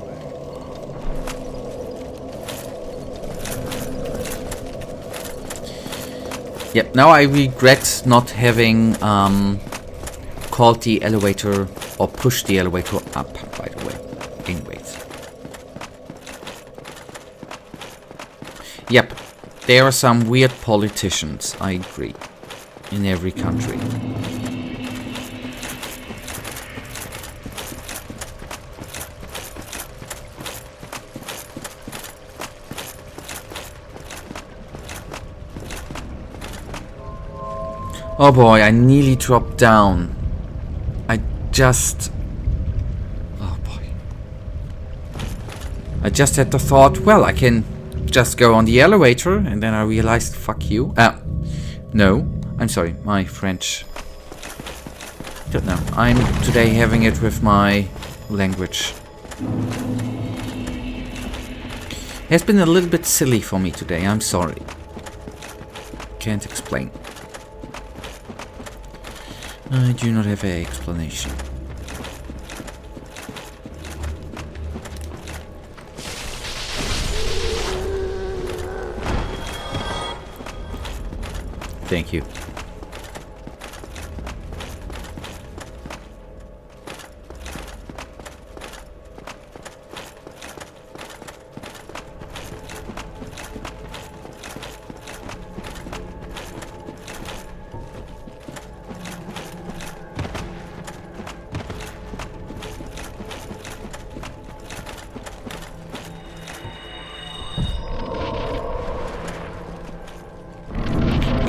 [SPEAKER 2] Yep, now I regret not having called the elevator or pushed the elevator up, by the way. Anyways. Yep, there are some weird politicians, I agree, in every country. Oh boy, I nearly dropped down. Oh boy. I just had the thought, well, I can just go on the elevator, and then I realized, fuck you. No, I'm sorry, my French. Don't know. I'm today having it with my language. Has been a little bit silly for me today, I'm sorry. Can't explain. I do not have an explanation. Thank you.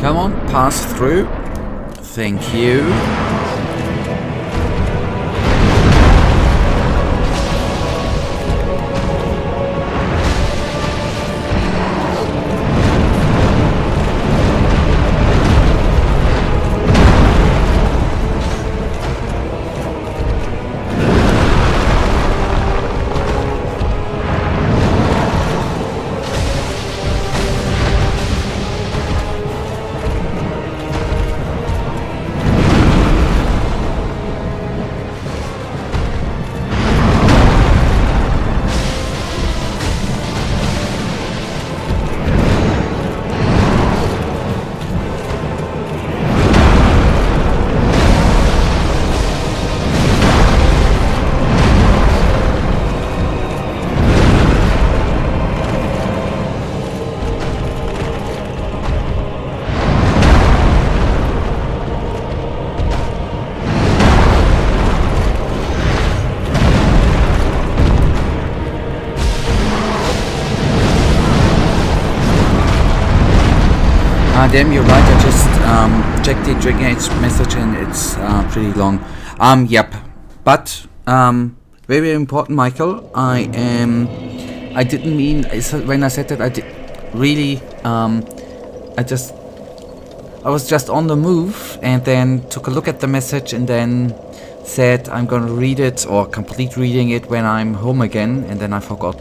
[SPEAKER 2] Come on, pass through. Thank you. Damn, you're right, I just checked the Dragon Age message and it's pretty long. Yep. But very important, Michael. I didn't mean, when I said that, I did really, I was just on the move and then took a look at the message and then said I'm gonna read it or complete reading it when I'm home again, and then I forgot.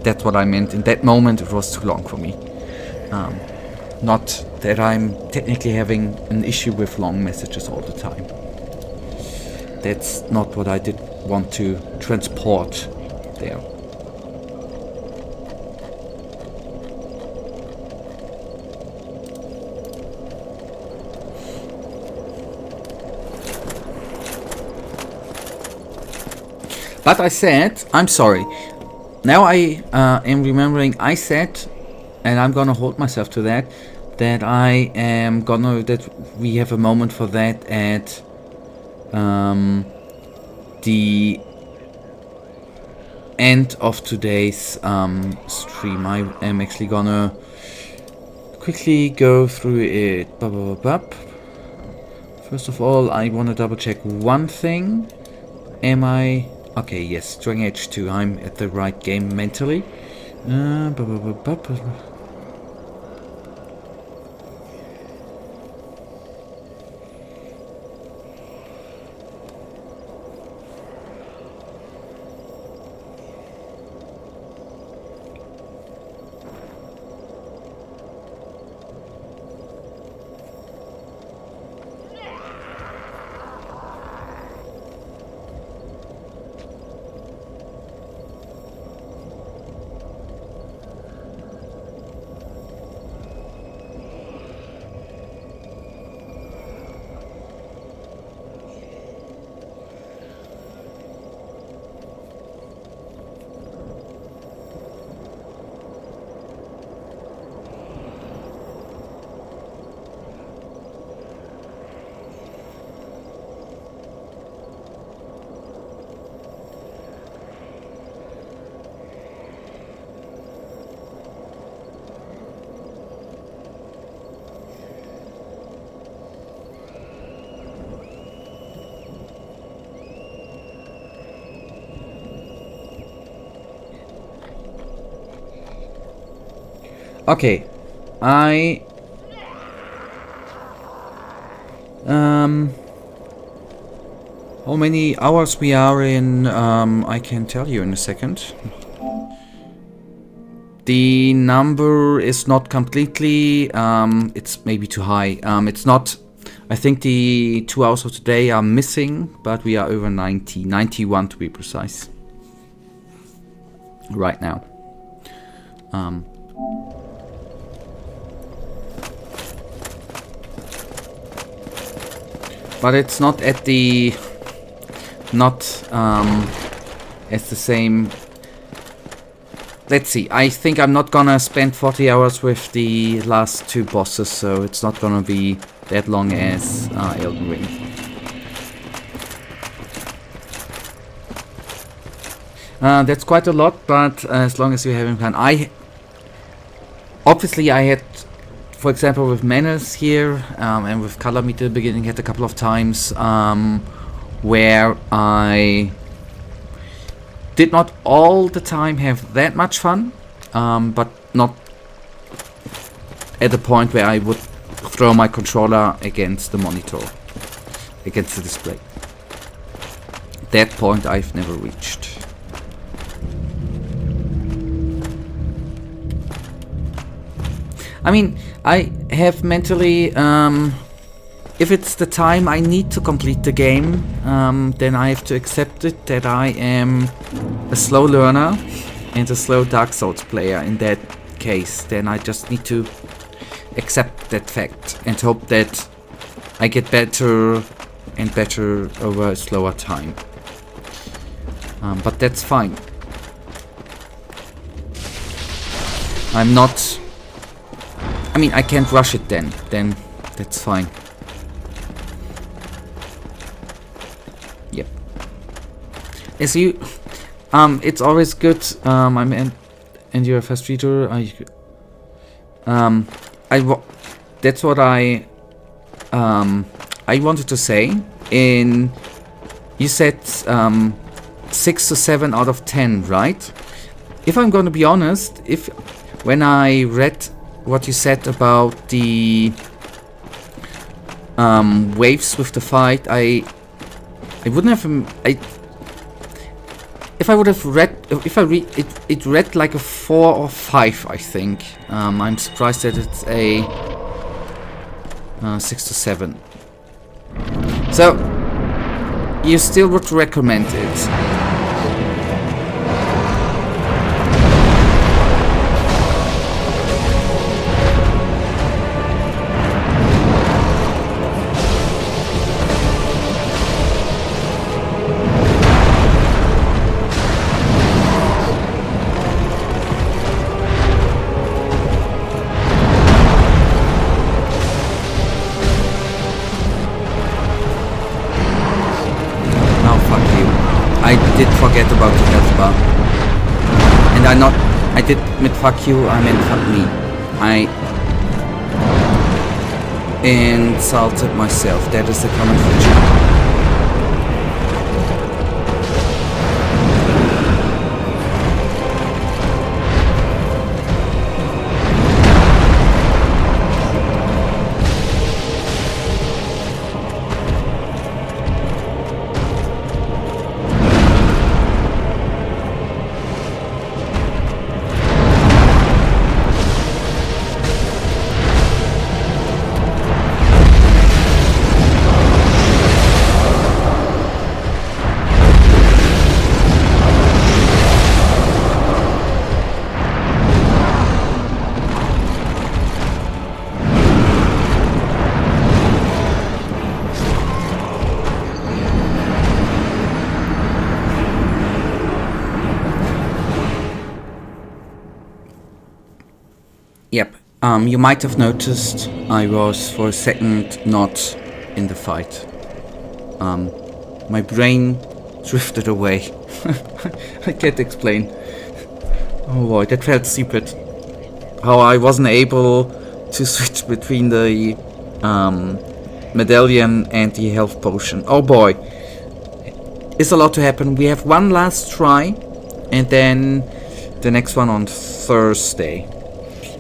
[SPEAKER 2] That's what I meant. In that moment it was too long for me. Not that I'm technically having an issue with long messages all the time. That's not what I did want to transport there. But I said, I'm sorry. Now I am remembering I said, and I'm gonna hold myself to that, that I am gonna, that we have a moment for that at the end of today's stream. I am actually gonna quickly go through it. First of all, I wanna double check one thing. Am I... Okay, yes, Dragon Age 2, I'm at the right game mentally. Okay. How many hours we are in, I can tell you in a second. The number is not completely, it's maybe too high. It's not, I think the 2 hours of today are missing, but we are over 90, 91 to be precise. Right now. But it's not at the, as the same. Let's see, I think I'm not gonna spend 40 hours with the last 2 bosses, so it's not gonna be that long as Elden Ring. That's quite a lot, but as long as you're having fun. Obviously I had, for example, with Menace here, and with Color Meter at the beginning, had a couple of times where I did not all the time have that much fun, but not at the point where I would throw my controller against the monitor, against the display. That point I've never reached. I mean, I have mentally, if it's the time I need to complete the game, then I have to accept it that I am a slow learner and a slow Dark Souls player in that case. Then I just need to accept that fact and hope that I get better and better over a slower time. But that's fine. I'm not... I mean, I can't rush it then that's fine. Yep. As you... it's always good, and you're a fast reader, that's what I wanted to say. You said 6 to 7 out of 10, right? If I'm going to be honest, when I read what you said about the waves with the fight, I wouldn't have. If I read it read like a 4 or 5, I think. I'm surprised that it's a 6 to 7. So you still would recommend it? I did forget about the health bar. And I did meant fuck you, I meant fuck me. I insulted myself. That is the common feature. Yep. You might have noticed I was for a second not in the fight. My brain drifted away. I can't explain. Oh boy, that felt stupid. How I wasn't able to switch between the medallion and the health potion. Oh boy. It's a lot to happen. We have one last try and then the next one on Thursday.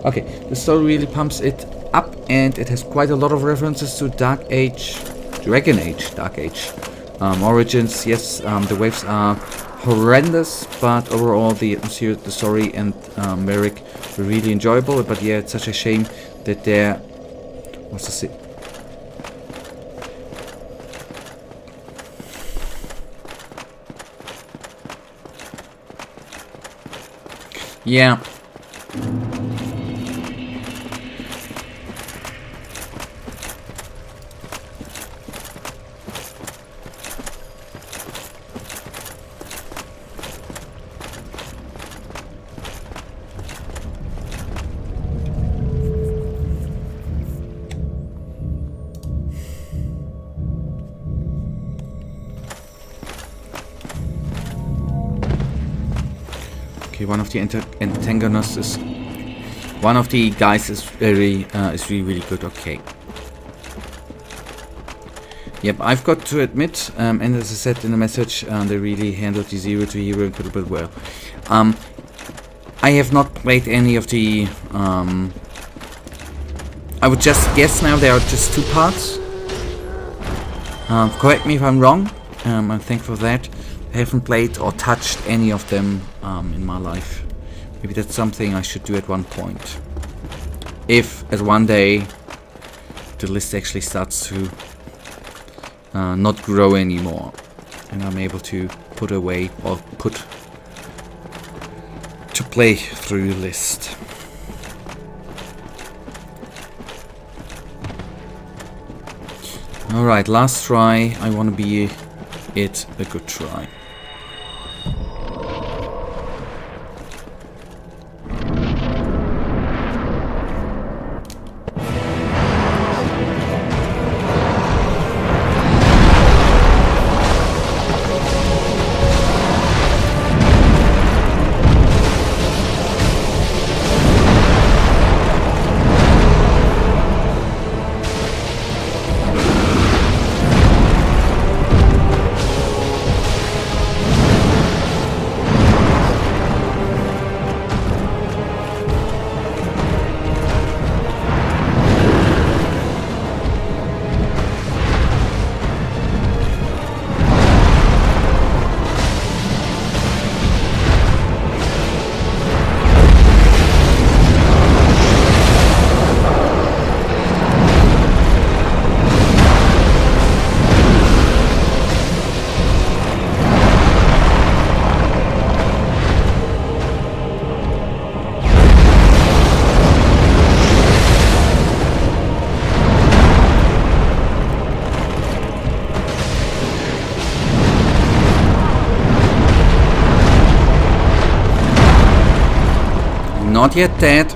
[SPEAKER 2] Okay, the story really pumps it up, and it has quite a lot of references to Dark Age, Dragon Age, Dark Age origins. Yes, the waves are horrendous, but overall the atmosphere, the story, and Merrick were really enjoyable. But yeah, it's such a shame that there... What's the... Yeah. One of the antagonists is... One of the guys is really good. Okay. Yep, I've got to admit, and as I said in the message, they really handled the zero to hero incredibly well. I have not played any of the... I would just guess now there are just 2 parts. Correct me if I'm wrong. I'm thankful for that. I haven't played or touched any of them in my life. Maybe that's something I should do at one point. If at one day the list actually starts to not grow anymore, and I'm able to put away or put to play through the list. Alright, last try. I want to be it a good try. Not yet dead.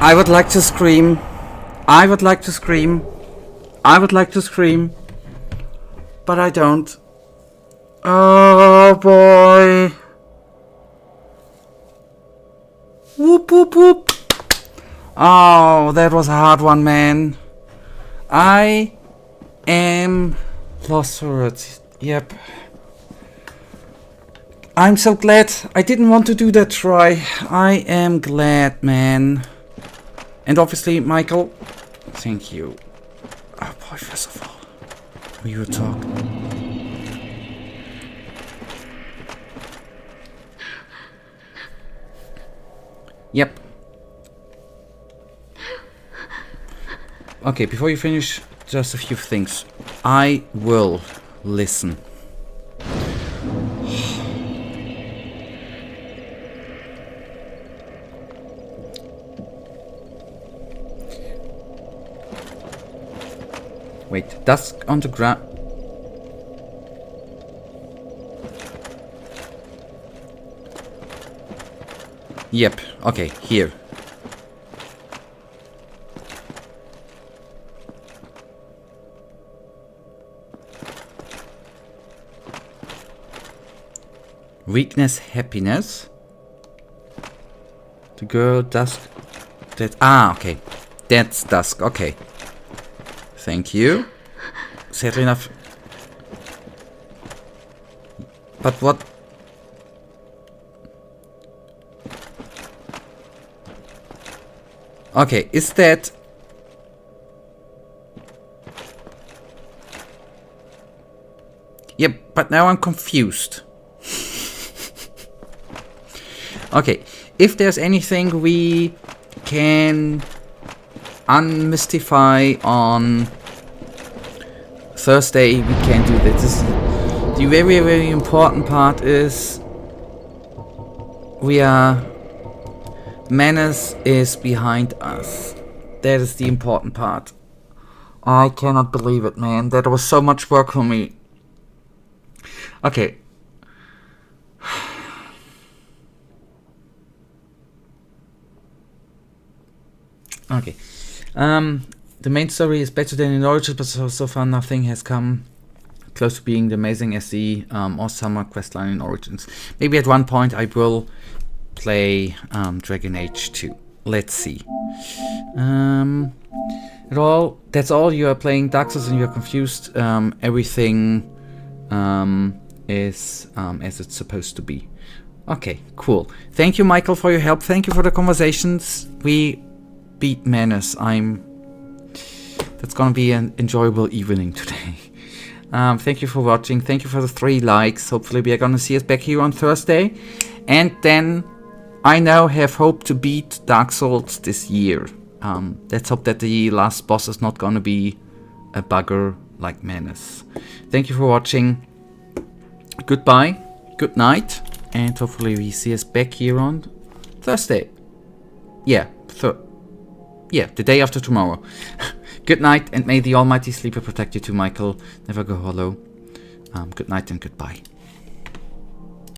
[SPEAKER 2] I would like to scream. I would like to scream. I would like to scream. But I don't. Oh boy. Whoop whoop whoop. Oh, that was a hard one, man. I am lost for it. Yep. I'm so glad. I didn't want to do that try. I am glad, man. And obviously, Michael, thank you. Oh boy, first of all, we will talk. Yep. Okay, before you finish, just a few things. I will listen. Wait, dusk on the ground. Yep, okay, here. Weakness, happiness. The girl, dusk. That. Ah, okay. That's dusk, okay. Thank you. Sadly enough. But what? Okay, is that... Yep, but now I'm confused. Okay, if there's anything we can unmystify on Thursday, we can do this. The very, very important part is Menace is behind us. That is the important part. I cannot believe it, man. That was so much work for me. Okay. Okay. The main story is better than in Origins, but so far nothing has come close to being the amazing as the or summer questline in Origins. Maybe at one point I will play Dragon Age 2. Let's see. That's all. You are playing Dark Souls and you are confused. Everything is as it's supposed to be. Okay, cool. Thank you, Michael, for your help. Thank you for the conversations. We beat Menace. That's gonna be an enjoyable evening today. Thank you for watching. Thank you for the 3 likes. Hopefully we are gonna see us back here on Thursday. And then I now have hope to beat Dark Souls this year. Let's hope that the last boss is not gonna be a bugger like Menace. Thank you for watching. Goodbye, good night, and hopefully we see us back here on Thursday. Yeah, the day after tomorrow. Good night, and may the almighty sleeper protect you too, Michael. Never go hollow. Good night and goodbye.